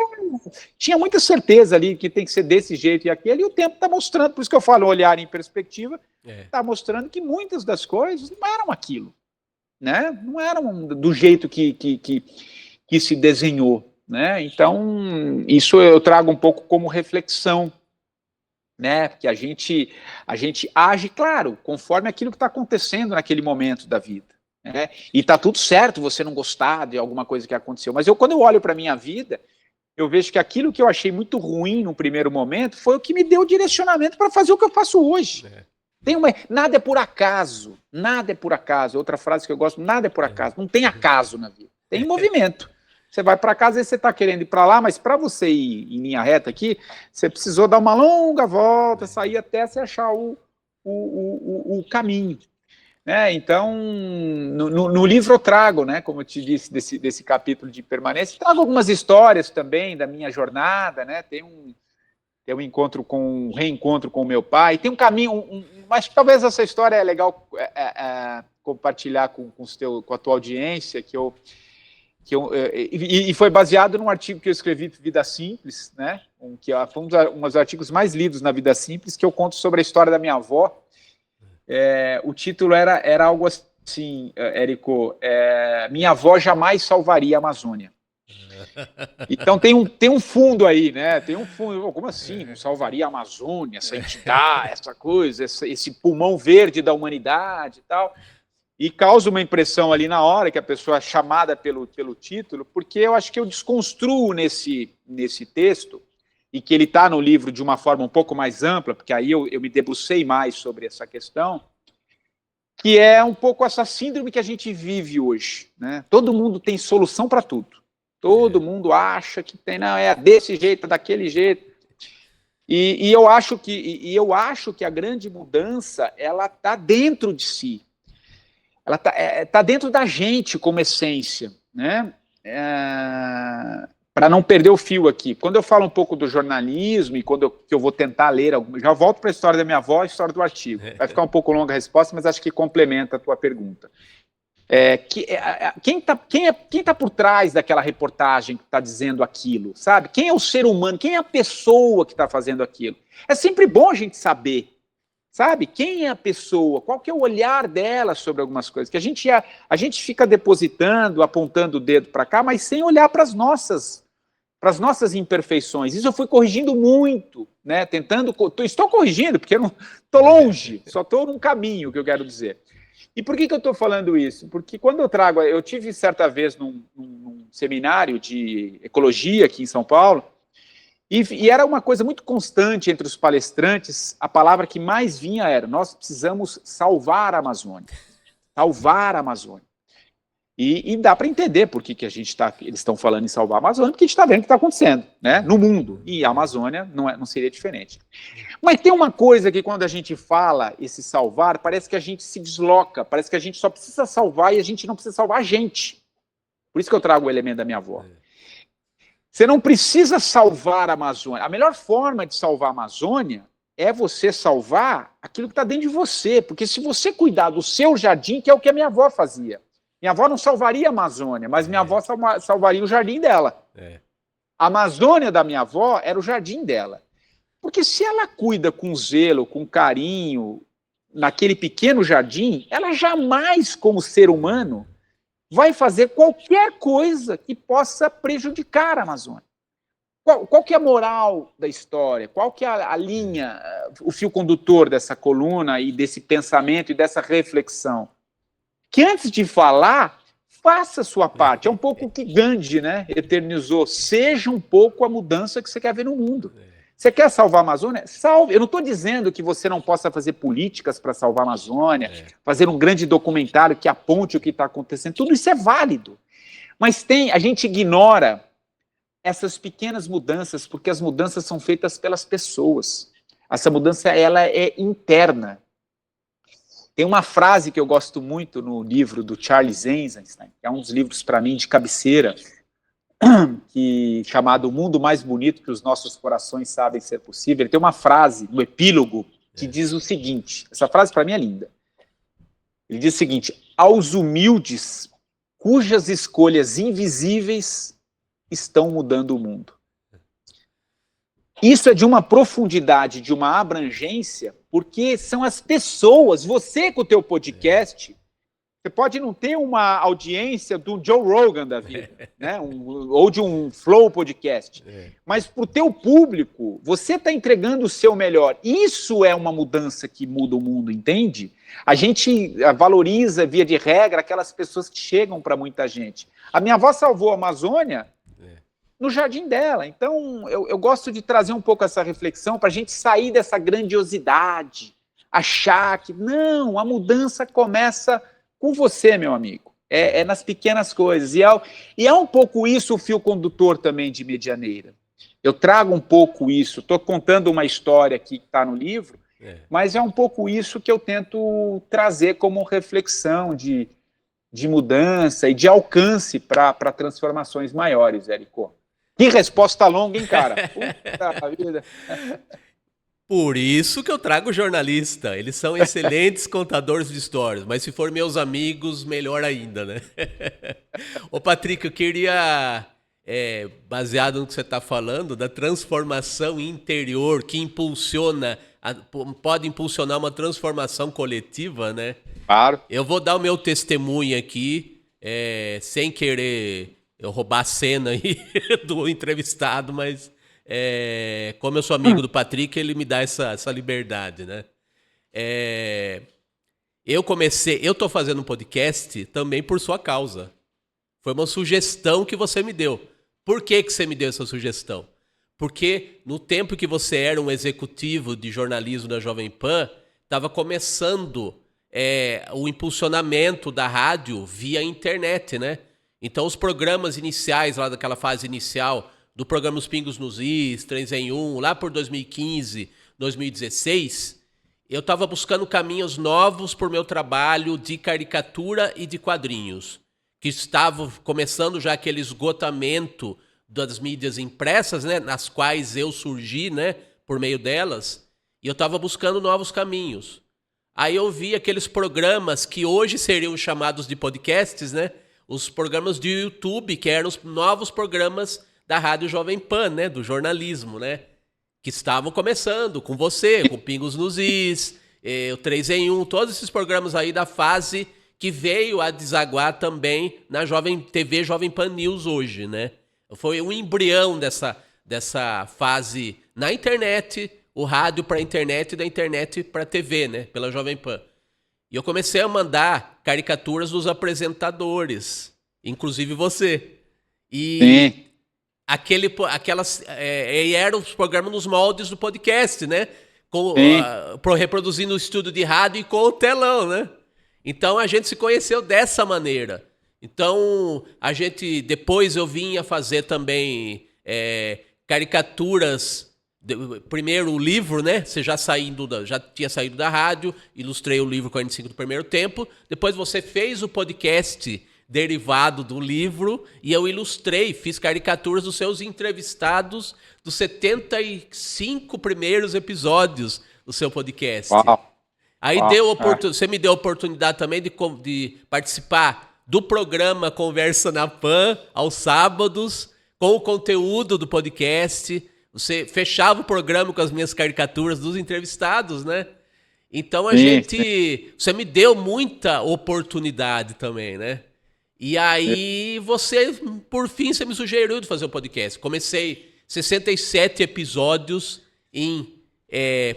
tinha muita certeza ali que tem que ser desse jeito e aquele, e o tempo está mostrando, por isso que eu falo olhar em perspectiva, está mostrando que muitas das coisas não eram aquilo, né? Não eram do jeito que se desenhou, né? Então, isso eu trago um pouco como reflexão, né? Porque a gente age, claro, conforme aquilo que está acontecendo naquele momento da vida. Né? E tá tudo certo você não gostar de alguma coisa que aconteceu, mas quando eu olho para a minha vida, eu vejo que aquilo que eu achei muito ruim no primeiro momento foi o que me deu o direcionamento para fazer o que eu faço hoje. Nada é por acaso, nada é por acaso. Outra frase que eu gosto, nada é por acaso, não tem acaso na vida, tem movimento. Você vai para casa e você está querendo ir para lá, mas para você ir em linha reta aqui, você precisou dar uma longa volta, sair até você achar o caminho. Então, no livro eu trago, né, como eu te disse, desse capítulo de permanência, trago algumas histórias também da minha jornada, né, tem um reencontro com o meu pai, tem um caminho, mas talvez essa história é legal compartilhar com a tua audiência, e foi baseado num artigo que eu escrevi Vida Simples, né, que foi um dos artigos mais lidos na Vida Simples, que eu conto sobre a história da minha avó. O título era algo assim, Érico, minha avó jamais salvaria a Amazônia. Então tem um fundo aí, né? Tem um fundo, como assim? Não salvaria a Amazônia, essa entidade, essa coisa, esse pulmão verde da humanidade e tal. E causa uma impressão ali na hora que a pessoa é chamada pelo título, porque eu acho que eu desconstruo nesse texto, e que ele está no livro de uma forma um pouco mais ampla, porque aí eu me debrucei mais sobre essa questão, que é um pouco essa síndrome que a gente vive hoje, né? Todo mundo tem solução para tudo. Todo mundo acha que tem, não, é desse jeito, é daquele jeito. E eu acho que a grande mudança, ela está dentro de si. Ela tá dentro da gente como essência, né? Para não perder o fio aqui. Quando eu falo um pouco do jornalismo e que eu vou tentar ler, já volto para a história da minha avó e a história do artigo. Vai ficar um pouco longa a resposta, mas acho que complementa a tua pergunta. Quem tá por trás daquela reportagem que está dizendo aquilo, sabe? Quem é o ser humano? Quem é a pessoa que está fazendo aquilo? É sempre bom a gente saber, sabe? Quem é a pessoa? Qual que é o olhar dela sobre algumas coisas? Que a gente fica depositando, apontando o dedo para cá, mas sem olhar para as nossas imperfeições. Isso eu fui corrigindo muito, né? Estou corrigindo, porque eu não estou longe, só estou num caminho, que eu quero dizer. E por que eu estou falando isso? Porque quando eu tive certa vez num seminário de ecologia aqui em São Paulo, e era uma coisa muito constante entre os palestrantes, a palavra que mais vinha era: nós precisamos salvar a Amazônia. Salvar a Amazônia. E dá para entender por que eles estão falando em salvar a Amazônia, porque a gente está vendo o que está acontecendo, né, no mundo. E a Amazônia não seria diferente. Mas tem uma coisa que quando a gente fala esse salvar, parece que a gente se desloca, parece que a gente só precisa salvar e a gente não precisa salvar a gente. Por isso que eu trago o elemento da minha avó. Você não precisa salvar a Amazônia. A melhor forma de salvar a Amazônia é você salvar aquilo que está dentro de você. Porque se você cuidar do seu jardim, que é o que a minha avó fazia. Minha avó não salvaria a Amazônia, mas minha avó salvaria o jardim dela. A Amazônia da minha avó era o jardim dela. Porque se ela cuida com zelo, com carinho, naquele pequeno jardim, ela jamais, como ser humano, vai fazer qualquer coisa que possa prejudicar a Amazônia. Qual que é a moral da história? Qual que é a linha, o fio condutor dessa coluna e desse pensamento e dessa reflexão? Que antes de falar, faça a sua parte. É um pouco o que Gandhi, né, eternizou. Seja um pouco a mudança que você quer ver no mundo. Você quer salvar a Amazônia? Salve. Eu não estou dizendo que você não possa fazer políticas para salvar a Amazônia, fazer um grande documentário que aponte o que está acontecendo. Tudo isso é válido. Mas a gente ignora essas pequenas mudanças, porque as mudanças são feitas pelas pessoas. Essa mudança, ela é interna. Tem uma frase que eu gosto muito no livro do Charles Eisenstein, que é um dos livros, para mim, de cabeceira, chamado O Mundo Mais Bonito que os Nossos Corações Sabem Ser Possível. Ele tem uma frase no epílogo que diz o seguinte, essa frase para mim é linda. Ele diz o seguinte: aos humildes, cujas escolhas invisíveis estão mudando o mundo. Isso é de uma profundidade, de uma abrangência, porque são as pessoas, você com o teu podcast, você pode não ter uma audiência do Joe Rogan da vida, né? Ou de um Flow podcast, mas para o teu público, você está entregando o seu melhor. Isso é uma mudança que muda o mundo, entende? A gente valoriza, via de regra, aquelas pessoas que chegam para muita gente. A minha avó salvou a Amazônia no jardim dela. Então, eu gosto de trazer um pouco essa reflexão para a gente sair dessa grandiosidade, achar que, não, a mudança começa com você, meu amigo. É nas pequenas coisas. E é um pouco isso o fio condutor também de Medianeira. Eu trago um pouco isso. Estou contando uma história aqui que está no livro, mas é um pouco isso que eu tento trazer como reflexão de mudança e de alcance para transformações maiores, Érico. Que resposta longa, hein, cara? Puta vida. Por isso que eu trago jornalista. Eles são excelentes contadores de histórias, mas se for meus amigos, melhor ainda, né? Ô, Patrick, eu queria, baseado no que você está falando, da transformação interior que pode impulsionar uma transformação coletiva, né? Claro. Eu vou dar o meu testemunho aqui, sem querer eu roubar a cena aí do entrevistado, mas como eu sou amigo do Patrick, ele me dá essa liberdade, né? eu tô fazendo um podcast também por sua causa. Foi uma sugestão que você me deu. Por que que você me deu essa sugestão? Porque no tempo que você era um executivo de jornalismo da Jovem Pan, estava começando o impulsionamento da rádio via internet, né? Então os programas iniciais, lá daquela fase inicial, do programa Os Pingos nos Is, 3 em 1, lá por 2015, 2016, eu estava buscando caminhos novos por meu trabalho de caricatura e de quadrinhos, que estava começando já aquele esgotamento das mídias impressas, né, nas quais eu surgi, né, por meio delas, e eu estava buscando novos caminhos. Aí eu vi aqueles programas que hoje seriam chamados de podcasts, né, os programas de YouTube, que eram os novos programas da Rádio Jovem Pan, né, do jornalismo, né, que estavam começando com você, com Pingos nos Is, o 3 em 1, todos esses programas aí da fase que veio a desaguar também na TV Jovem Pan News hoje, né? Foi um embrião dessa fase na internet, o rádio para a internet e da internet para a TV, né? Pela Jovem Pan. E eu comecei a mandar caricaturas dos apresentadores, inclusive você. E Sim. Eram os programas nos moldes do podcast, né? Reproduzindo o estúdio de rádio e com o telão, né? Então a gente se conheceu dessa maneira. Então depois eu vim a fazer também caricaturas. Primeiro o livro, né? Você já tinha saído da rádio, ilustrei o livro 45 do primeiro tempo. Depois você fez o podcast derivado do livro e eu ilustrei, fiz caricaturas dos seus entrevistados dos 75 primeiros episódios do seu podcast. Uau. Aí você me deu a oportunidade também de participar do programa Conversa na Pan aos sábados, com o conteúdo do podcast. Você fechava o programa com as minhas caricaturas dos entrevistados, né? Então você me deu muita oportunidade também, né? E aí por fim, você me sugeriu de fazer um podcast. Comecei 67 episódios em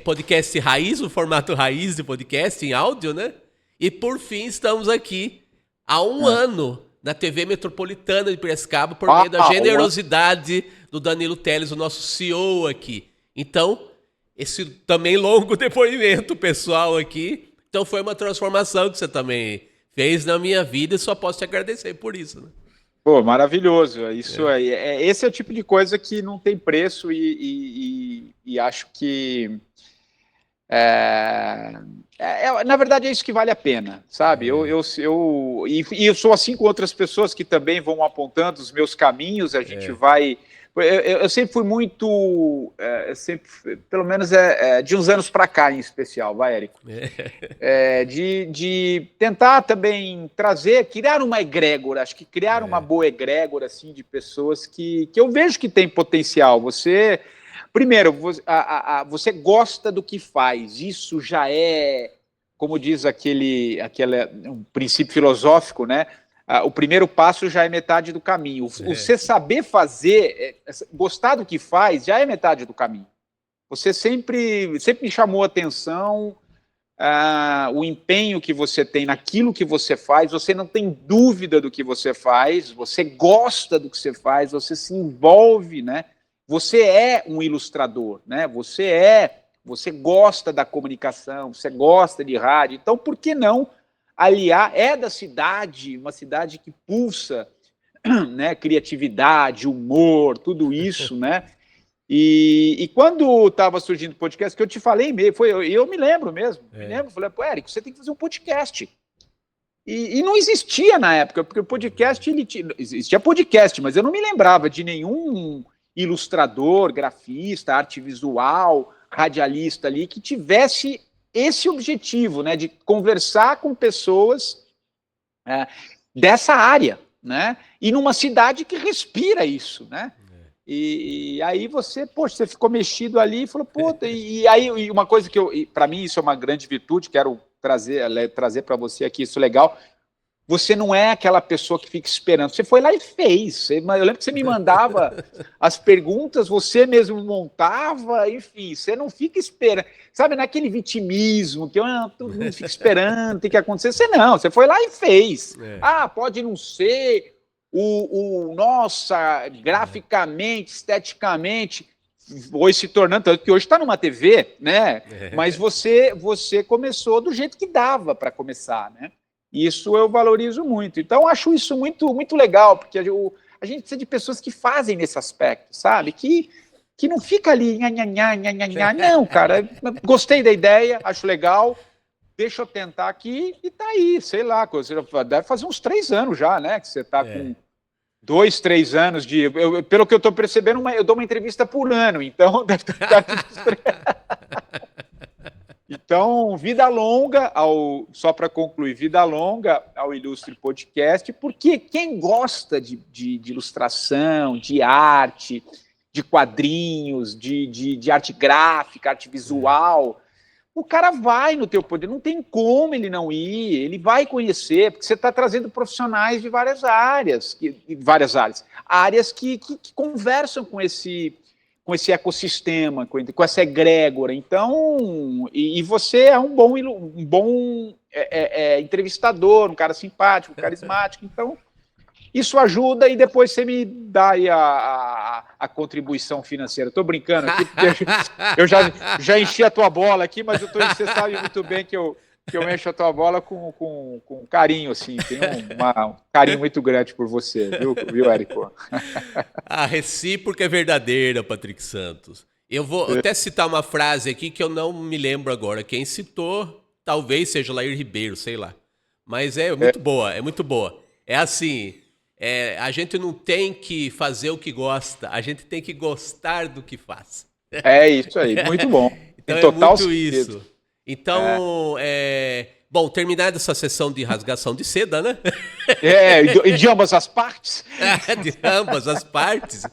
podcast raiz, o formato raiz de podcast, em áudio, né? E por fim estamos aqui há um ano na TV Metropolitana de Piracicaba por meio da generosidade do Danilo Teles, o nosso CEO aqui. Então, esse também longo depoimento pessoal aqui. Então foi uma transformação que você também fez na minha vida e só posso te agradecer por isso, né? Pô, maravilhoso. Isso aí. Esse é o tipo de coisa que não tem preço e acho que na verdade é isso que vale a pena, sabe? Eu sou assim com outras pessoas que também vão apontando os meus caminhos, a gente vai. Eu sempre fui muito, pelo menos de uns anos para cá em especial, vai, Érico? De tentar também criar uma egrégora, acho que criar uma boa egrégora assim, de pessoas que eu vejo que tem potencial. Primeiro, você gosta do que faz, isso já é, como diz aquele um princípio filosófico, né? O primeiro passo já é metade do caminho. Você saber fazer, gostar do que faz, já é metade do caminho. Você sempre me chamou a atenção o empenho que você tem naquilo que você faz, você não tem dúvida do que você faz, você gosta do que você faz, você se envolve, né? Você é um ilustrador, né? Você gosta da comunicação, você gosta de rádio, então por que não aliar? É da cidade, uma cidade que pulsa, né, criatividade, humor, tudo isso, né? E quando estava surgindo o podcast, que eu te falei mesmo, eu me lembro mesmo, falei, pô, Érico, você tem que fazer um podcast. E não existia na época, porque o podcast, existia podcast, mas eu não me lembrava de nenhum ilustrador, grafista, arte visual, radialista ali, que tivesse esse objetivo, né, de conversar com pessoas dessa área, né, e numa cidade que respira isso, né, e aí você ficou mexido ali e falou, e aí uma coisa que para mim isso é uma grande virtude, quero trazer para você aqui, isso é legal, você não é aquela pessoa que fica esperando. Você foi lá e fez. Eu lembro que você me mandava as perguntas, você mesmo montava, enfim, você não fica esperando. Sabe, naquele vitimismo, que todo mundo fica esperando, tem que acontecer. Você foi lá e fez. Pode não ser nossa, graficamente, esteticamente, hoje se tornando, tanto que hoje está numa TV, né? Mas você começou do jeito que dava para começar, né? Isso eu valorizo muito. Então, acho isso muito, muito legal, porque a gente precisa de pessoas que fazem nesse aspecto, sabe? Que não fica ali, não, cara, gostei da ideia, acho legal, deixa eu tentar aqui e tá aí, sei lá, você deve fazer uns 3 anos já, né? Que você tá com 2, 3 anos de... pelo que eu estou percebendo, eu dou uma entrevista por ano, então deve estar Então, vida longa, só para concluir, vida longa ao Ilustre Podcast, porque quem gosta de ilustração, de arte, de quadrinhos, de arte gráfica, arte visual, o cara vai no teu poder, não tem como ele não ir, ele vai conhecer, porque você está trazendo profissionais de várias áreas que conversam com esse ecossistema, com essa egrégora. Então, e você é um bom entrevistador, um cara simpático, carismático, então isso ajuda e depois você me dá aí a contribuição financeira. Estou brincando aqui, porque eu já enchi a tua bola aqui, mas você sabe muito bem que eu encho a tua bola com carinho, assim. Tenho um carinho muito grande por você, viu, Érico? A recíproca é verdadeira, Patrick Santos. Eu vou até citar uma frase aqui que eu não me lembro agora. Quem citou, talvez seja Lair Ribeiro, sei lá. Mas é muito boa, é muito boa. É assim, a gente não tem que fazer o que gosta, a gente tem que gostar do que faz. É isso aí, muito bom. Então é muito isso. Então, bom, terminada essa sessão de rasgação de seda, né? E de ambas as partes. De ambas as partes.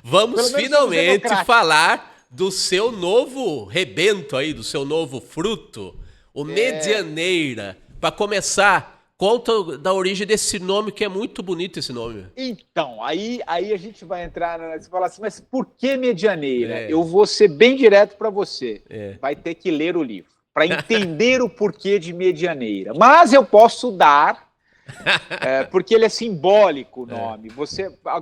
Vamos finalmente falar do seu novo rebento aí, do seu novo fruto, o Medianeira. Para começar, conta da origem desse nome, que é muito bonito esse nome. Então, aí a gente vai entrar, você fala assim, mas por que Medianeira? Eu vou ser bem direto para você. Vai ter que ler o livro para entender o porquê de Medianeira. Mas eu posso dar, porque ele é simbólico o nome.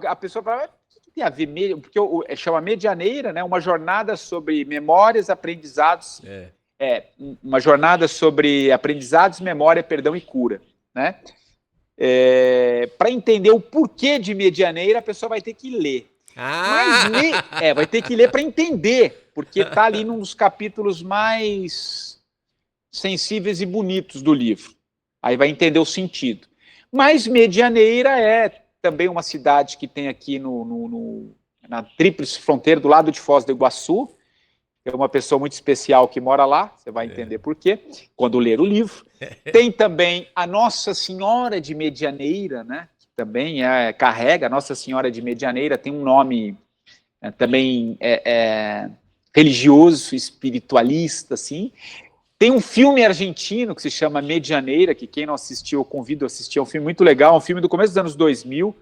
A pessoa fala, o que tem a ver? Porque chama Medianeira, né? Uma jornada sobre memórias, aprendizados. Uma jornada sobre aprendizados, memória, perdão e cura. Né? Para entender o porquê de Medianeira, a pessoa vai ter que ler. Vai ter que ler para entender, porque está ali num dos capítulos mais sensíveis e bonitos do livro. Aí vai entender o sentido. Mas Medianeira é também uma cidade que tem aqui na tríplice fronteira, do lado de Foz do Iguaçu. É uma pessoa muito especial que mora lá, você vai entender por quê, quando ler o livro. Tem também a Nossa Senhora de Medianeira, né? Que também carrega, a Nossa Senhora de Medianeira tem um nome também religioso, espiritualista, assim. Tem um filme argentino que se chama Medianeira, que quem não assistiu, eu convido a assistir, é um filme muito legal, um filme do começo dos anos 2000,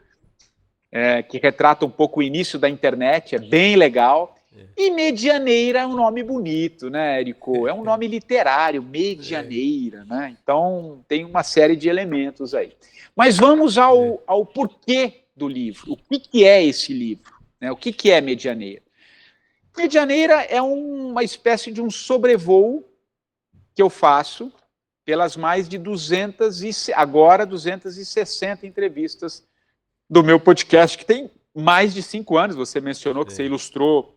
que retrata um pouco o início da internet, é bem legal. E Medianeira é um nome bonito, né, Érico? É um nome literário, Medianeira, né? Então tem uma série de elementos aí. Mas vamos ao porquê do livro. O que é esse livro? Né? O que é Medianeira? Medianeira é uma espécie de um sobrevoo que eu faço pelas mais de 260 entrevistas do meu podcast, que tem mais de 5 anos. Você mencionou que você ilustrou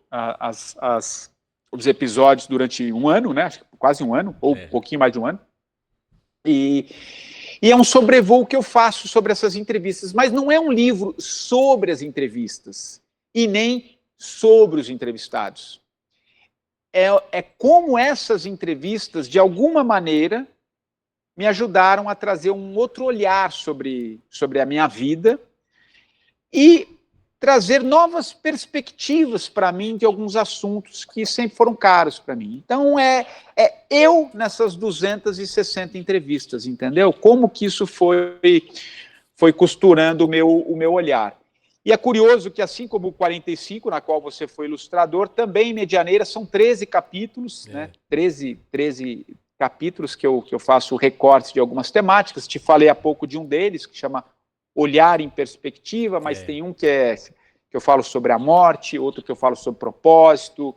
os episódios durante um ano, né? Acho que quase um ano, ou um pouquinho mais de um ano. E é um sobrevoo que eu faço sobre essas entrevistas, mas não é um livro sobre as entrevistas e nem sobre os entrevistados. É como essas entrevistas, de alguma maneira, me ajudaram a trazer um outro olhar sobre a minha vida e trazer novas perspectivas para mim de alguns assuntos que sempre foram caros para mim. Então, eu nessas 260 entrevistas, entendeu? Como que isso foi costurando o meu olhar. E é curioso que, assim como o 45, na qual você foi ilustrador, também em Medianeira são 13 capítulos, né? 13 capítulos que eu faço recortes de algumas temáticas. Te falei há pouco de um deles, que chama Olhar em Perspectiva, mas tem um que eu falo sobre a morte, outro que eu falo sobre propósito,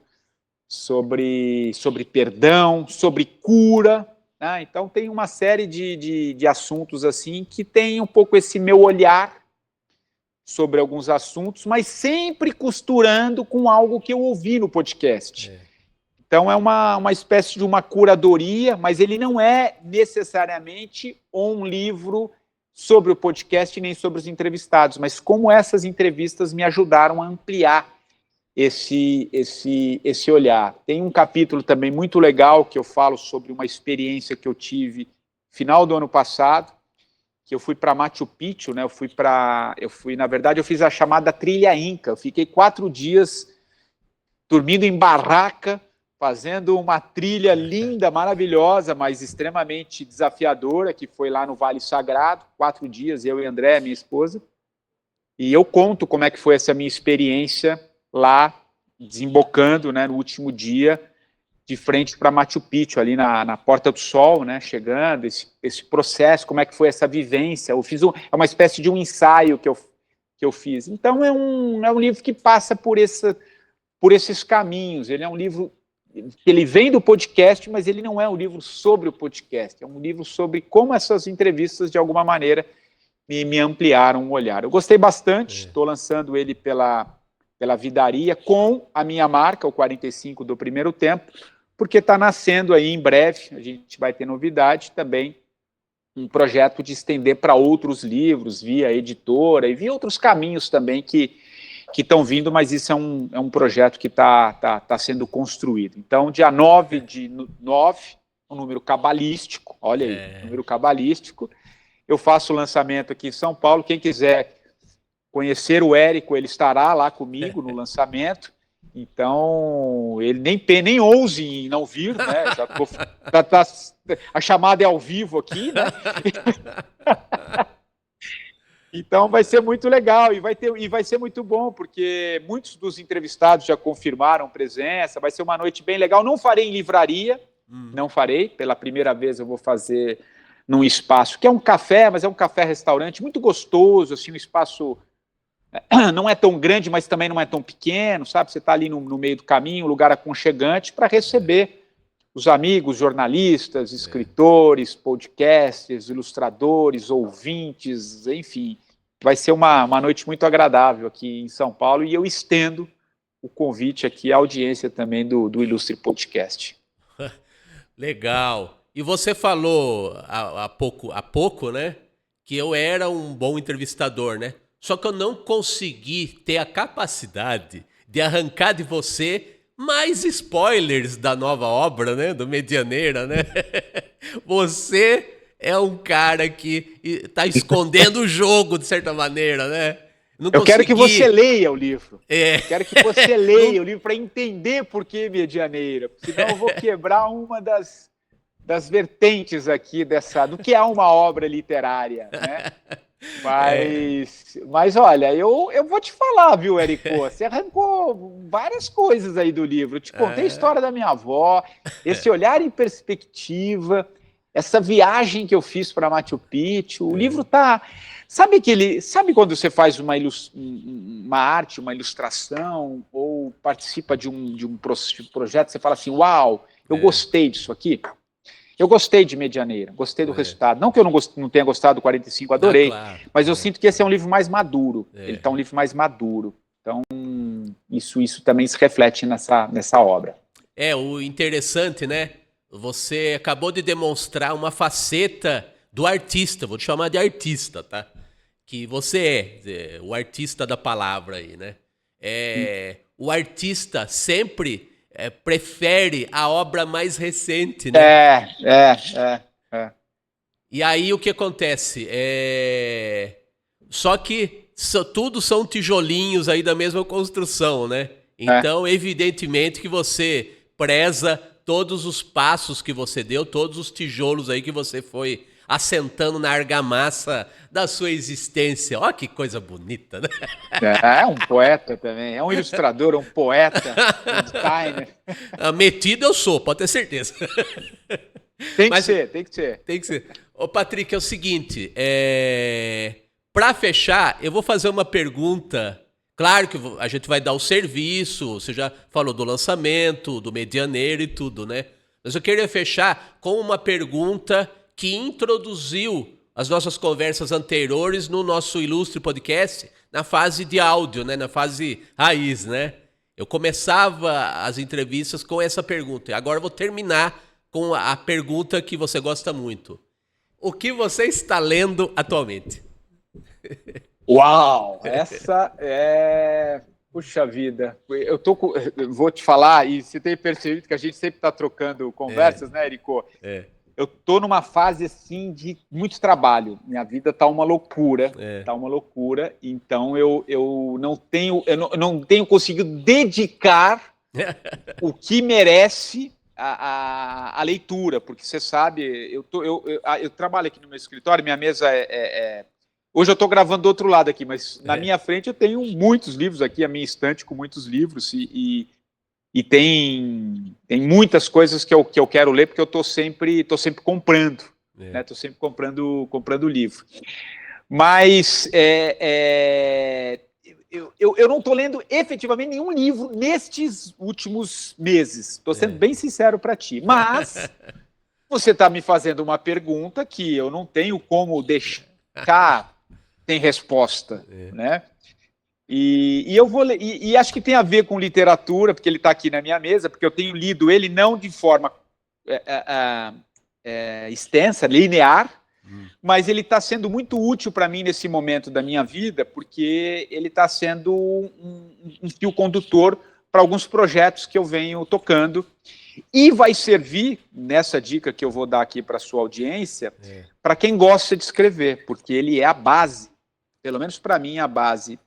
sobre perdão, sobre cura, né? Então tem uma série de assuntos assim que tem um pouco esse meu olhar sobre alguns assuntos, mas sempre costurando com algo que eu ouvi no podcast. Então é uma espécie de uma curadoria, mas ele não é necessariamente um livro sobre o podcast nem sobre os entrevistados, mas como essas entrevistas me ajudaram a ampliar esse olhar. Tem um capítulo também muito legal que eu falo sobre uma experiência que eu tive final do ano passado, que eu fui para Machu Picchu, né? Na verdade, eu fiz a chamada Trilha Inca. Eu fiquei 4 dias dormindo em barraca, fazendo uma trilha linda, maravilhosa, mas extremamente desafiadora, que foi lá no Vale Sagrado, 4 dias, eu e André, minha esposa. E eu conto como é que foi essa minha experiência lá, desembocando, né, no último dia, de frente para Machu Picchu, ali na Porta do Sol, né, chegando, esse processo, como é que foi essa vivência. Eu fiz é uma espécie de um ensaio que eu fiz. Então, é um livro que passa por esses caminhos. Ele é um livro que ele vem do podcast, mas ele não é um livro sobre o podcast, é um livro sobre como essas entrevistas, de alguma maneira, me ampliaram o olhar. Eu gostei bastante, estou lançando ele pela Vidaria, com a minha marca, o 45 do Primeiro Tempo, porque está nascendo aí em breve, a gente vai ter novidade também, um projeto de estender para outros livros, via editora e via outros caminhos também que estão vindo, mas isso é um projeto que está sendo construído. Então, dia 9 de 9, um número cabalístico, olha aí, número cabalístico, eu faço o lançamento aqui em São Paulo. Quem quiser conhecer o Érico, ele estará lá comigo no lançamento. Então, ele nem ouse em não vir, né? A chamada é ao vivo aqui, né? Então vai ser muito legal e vai ser muito bom, porque muitos dos entrevistados já confirmaram presença. Vai ser uma noite bem legal. Não farei em livraria, não farei. Pela primeira vez eu vou fazer num espaço que é um café, mas é um café-restaurante muito gostoso, assim, um espaço não é tão grande, mas também não é tão pequeno, sabe? Você está ali no meio do caminho, um lugar aconchegante para receber os amigos, jornalistas, escritores, podcasters, ilustradores, ouvintes, enfim. Vai ser uma noite muito agradável aqui em São Paulo e eu estendo o convite aqui à audiência também do Ilustre Podcast. Legal. E você falou há pouco, né, que eu era um bom entrevistador, né? Só que eu não consegui ter a capacidade de arrancar de você mais spoilers da nova obra, né? Do Medianeira, né? Você é um cara que está escondendo o jogo, de certa maneira, né? Eu quero que você leia o livro. Eu quero que você leia o livro para entender por que Medianeira. Senão eu vou quebrar uma das vertentes aqui do que é uma obra literária, né? Mas olha, eu vou te falar, viu, Érico? Você arrancou várias coisas aí do livro. Eu te contei a história da minha avó, esse olhar em perspectiva, essa viagem que eu fiz para Machu Picchu. O livro tá... Sabe quando você faz uma arte, uma ilustração, ou participa de um projeto, você fala assim, uau, eu gostei disso aqui? Eu gostei de Medianeira, gostei do resultado. Não que eu não tenha gostado do 45, adorei, claro, mas eu sinto que esse é um livro mais maduro. Ele está um livro mais maduro. Então, isso também se reflete nessa obra. O interessante, né? Você acabou de demonstrar uma faceta do artista, vou te chamar de artista, tá? Que você é o artista da palavra aí, né? O artista sempre... prefere a obra mais recente, né? E aí o que acontece? Só que tudo são tijolinhos aí da mesma construção, né? Então, evidentemente que você preza todos os passos que você deu, todos os tijolos aí que você foi assentando na argamassa da sua existência. Ó, que coisa bonita, né? É um poeta também, é um ilustrador, um poeta, um designer. Metido eu sou, pode ter certeza. Tem que ser, tem que ser. Tem que ser. Ô, Patrick, é o seguinte, para fechar, eu vou fazer uma pergunta. Claro que a gente vai dar o serviço, você já falou do lançamento, do medianeiro e tudo, né? Mas eu queria fechar com uma pergunta que introduziu as nossas conversas anteriores no nosso ilustre podcast, na fase de áudio, né? Na fase raiz, né? Eu começava as entrevistas com essa pergunta. Agora eu vou terminar com a pergunta que você gosta muito. O que você está lendo atualmente? Uau! Essa é... Puxa vida. Vou te falar, e você tem percebido que a gente sempre está trocando conversas, né, Érico? Eu tô numa fase, assim, de muito trabalho. Minha vida tá uma loucura, Então, eu não tenho conseguido dedicar o que merece a leitura, porque você sabe, eu trabalho aqui no meu escritório, minha mesa hoje eu estou gravando do outro lado aqui, mas na minha frente eu tenho muitos livros aqui, a minha estante com muitos livros, e tem muitas coisas que eu quero ler, porque eu estou sempre comprando, né? Estou sempre comprando livro. Mas eu não estou lendo efetivamente nenhum livro nestes últimos meses. Estou sendo bem sincero para ti. Mas você está me fazendo uma pergunta que eu não tenho como deixar sem resposta, né? E eu vou ler, e acho que tem a ver com literatura, porque ele está aqui na minha mesa, porque eu tenho lido ele não de forma extensa, linear, mas ele está sendo muito útil para mim nesse momento da minha vida, porque ele está sendo um fio condutor para alguns projetos que eu venho tocando, e vai servir, nessa dica que eu vou dar aqui para a sua audiência, para quem gosta de escrever, porque ele é a base, pelo menos para mim, a base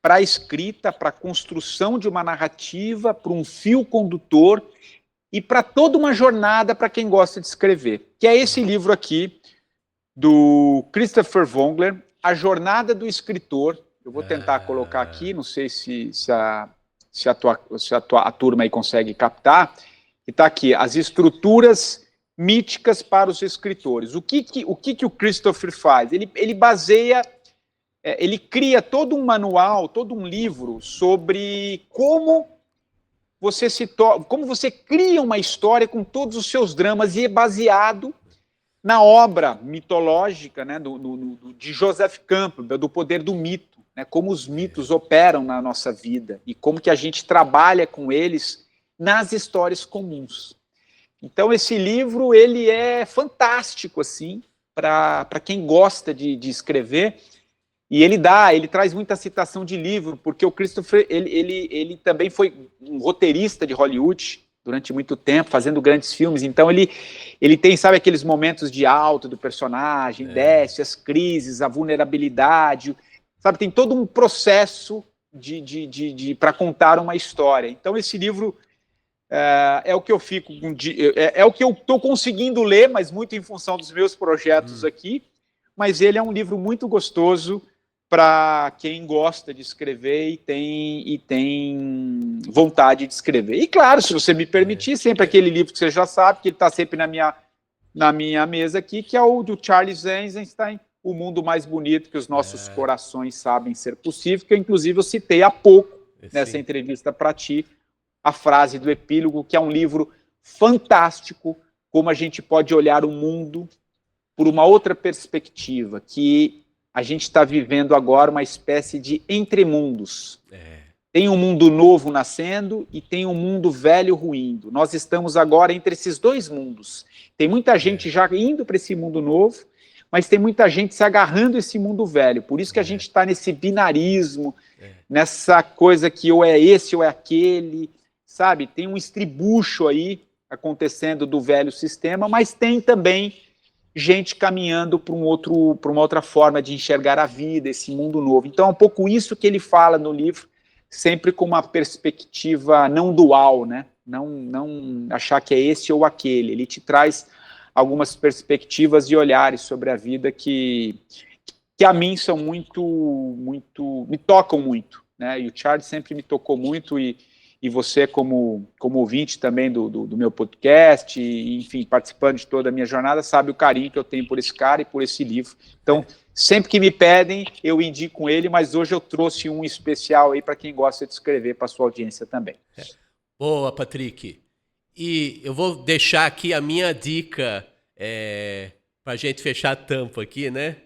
para a escrita, para a construção de uma narrativa, para um fio condutor e para toda uma jornada para quem gosta de escrever, que é esse livro aqui, do Christopher Vogler, A Jornada do Escritor. Eu vou tentar colocar aqui, não sei se a turma aí consegue captar, que está aqui, As Estruturas Míticas para os Escritores. O que o Christopher faz? Ele baseia... ele cria todo um manual, todo um livro sobre como você cria uma história com todos os seus dramas, e é baseado na obra mitológica, né, de Joseph Campbell, do Poder do Mito, né, como os mitos operam na nossa vida e como que a gente trabalha com eles nas histórias comuns. Então, esse livro ele é fantástico assim, para quem gosta de escrever. E ele traz muita citação de livro, porque o Christopher, ele também foi um roteirista de Hollywood durante muito tempo, fazendo grandes filmes. Então ele tem, sabe, aqueles momentos de alto do personagem, desce, as crises, a vulnerabilidade, sabe, tem todo um processo para contar uma história. Então esse livro é o que eu fico, é o que eu estou conseguindo ler, mas muito em função dos meus projetos aqui, mas ele é um livro muito gostoso para quem gosta de escrever e tem vontade de escrever. E claro, se você me permitir, sempre aquele livro que você já sabe, que ele está sempre na minha mesa aqui, que é o do Charles Eisenstein, O Mundo Mais Bonito que os Nossos Corações Sabem Ser Possível, que inclusive eu citei há pouco nessa entrevista para ti, a frase do epílogo, que é um livro fantástico, como a gente pode olhar o mundo por uma outra perspectiva, que a gente está vivendo agora uma espécie de entremundos. Tem um mundo novo nascendo e tem um mundo velho ruindo. Nós estamos agora entre esses dois mundos. Tem muita gente já indo para esse mundo novo, mas tem muita gente se agarrando a esse mundo velho. Por isso que a gente está nesse binarismo, nessa coisa que ou é esse ou é aquele, sabe? Tem um estribucho aí acontecendo do velho sistema, mas tem também gente caminhando para uma outra forma de enxergar a vida, esse mundo novo. Então é um pouco isso que ele fala no livro, sempre com uma perspectiva não dual, né? Não achar que é esse ou aquele. Ele te traz algumas perspectivas e olhares sobre a vida que a mim são me tocam muito, né? E o Charles sempre me tocou muito, e você como ouvinte também do meu podcast, e, enfim, participando de toda a minha jornada, sabe o carinho que eu tenho por esse cara e por esse livro. Então, sempre que me pedem, eu indico ele, mas hoje eu trouxe um especial aí para quem gosta de escrever, para sua audiência também. Boa, Patrick. E eu vou deixar aqui a minha dica para a gente fechar a tampa aqui, né?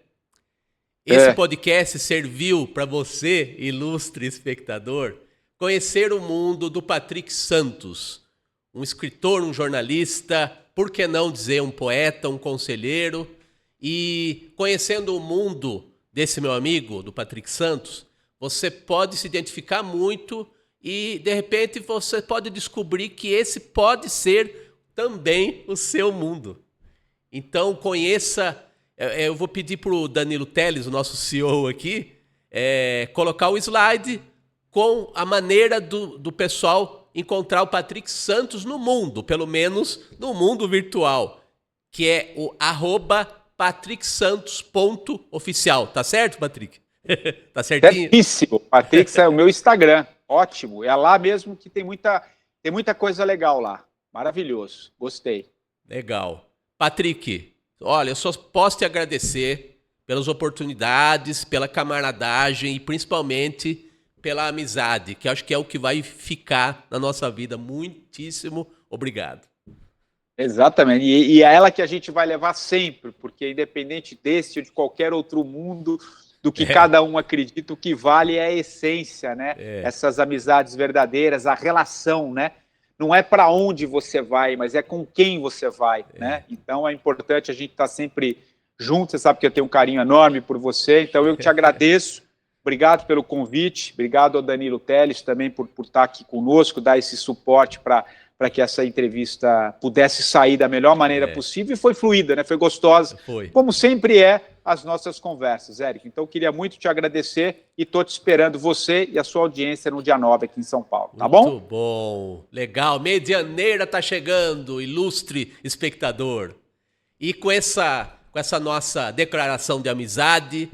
Esse podcast serviu para você, ilustre espectador, conhecer o mundo do Patrick Santos, um escritor, um jornalista, por que não dizer um poeta, um conselheiro. E conhecendo o mundo desse meu amigo, do Patrick Santos, você pode se identificar muito e, de repente, você pode descobrir que esse pode ser também o seu mundo. Então, conheça. Eu vou pedir para o Danilo Teles, o nosso CEO aqui, colocar o slide com a maneira do pessoal encontrar o Patrick Santos no mundo, pelo menos no mundo virtual, que é o @patricksantos.oficial. Tá certo, Patrick? Tá certinho? Certíssimo. Patrick é o meu Instagram. Ótimo. É lá mesmo que tem muita coisa legal lá. Maravilhoso. Gostei. Legal. Patrick, olha, eu só posso te agradecer pelas oportunidades, pela camaradagem e principalmente pela amizade, que acho que é o que vai ficar na nossa vida. Muitíssimo obrigado. Exatamente. E é ela que a gente vai levar sempre, porque independente desse ou de qualquer outro mundo, do que cada um acredita, o que vale é a essência, né? Essas amizades verdadeiras, a relação, né? Não é para onde você vai, mas é com quem você vai, né? Então é importante a gente estar sempre junto. Você sabe que eu tenho um carinho enorme por você, então eu te agradeço. Obrigado pelo convite, obrigado ao Danilo Teles também por estar aqui conosco, dar esse suporte para que essa entrevista pudesse sair da melhor maneira possível, e foi fluida, né? Foi gostosa, como sempre as nossas conversas, Érico. Então eu queria muito te agradecer e estou te esperando, você e a sua audiência, no dia 9 aqui em São Paulo, tá bom? Muito bom, legal. Medianeira tá chegando, ilustre espectador. E com essa nossa declaração de amizade,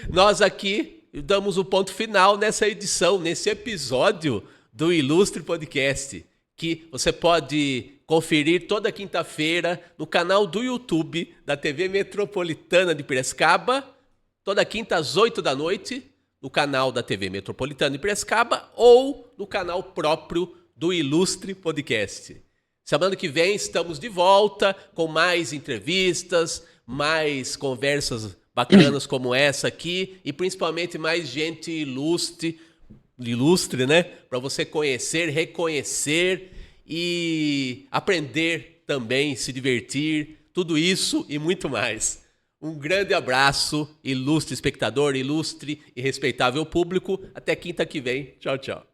nós aqui damos o ponto final nessa edição, nesse episódio do Ilustre Podcast, que você pode conferir toda quinta-feira no canal do YouTube da TV Metropolitana de Piracicaba, toda quinta às 8 da noite, no canal da TV Metropolitana de Piracicaba ou no canal próprio do Ilustre Podcast. Semana que vem estamos de volta com mais entrevistas, mais conversas bacanas como essa aqui e principalmente mais gente ilustre, né? Para você conhecer, reconhecer e aprender também, se divertir, tudo isso e muito mais. Um grande abraço, ilustre espectador, ilustre e respeitável público. Até quinta que vem. Tchau, tchau.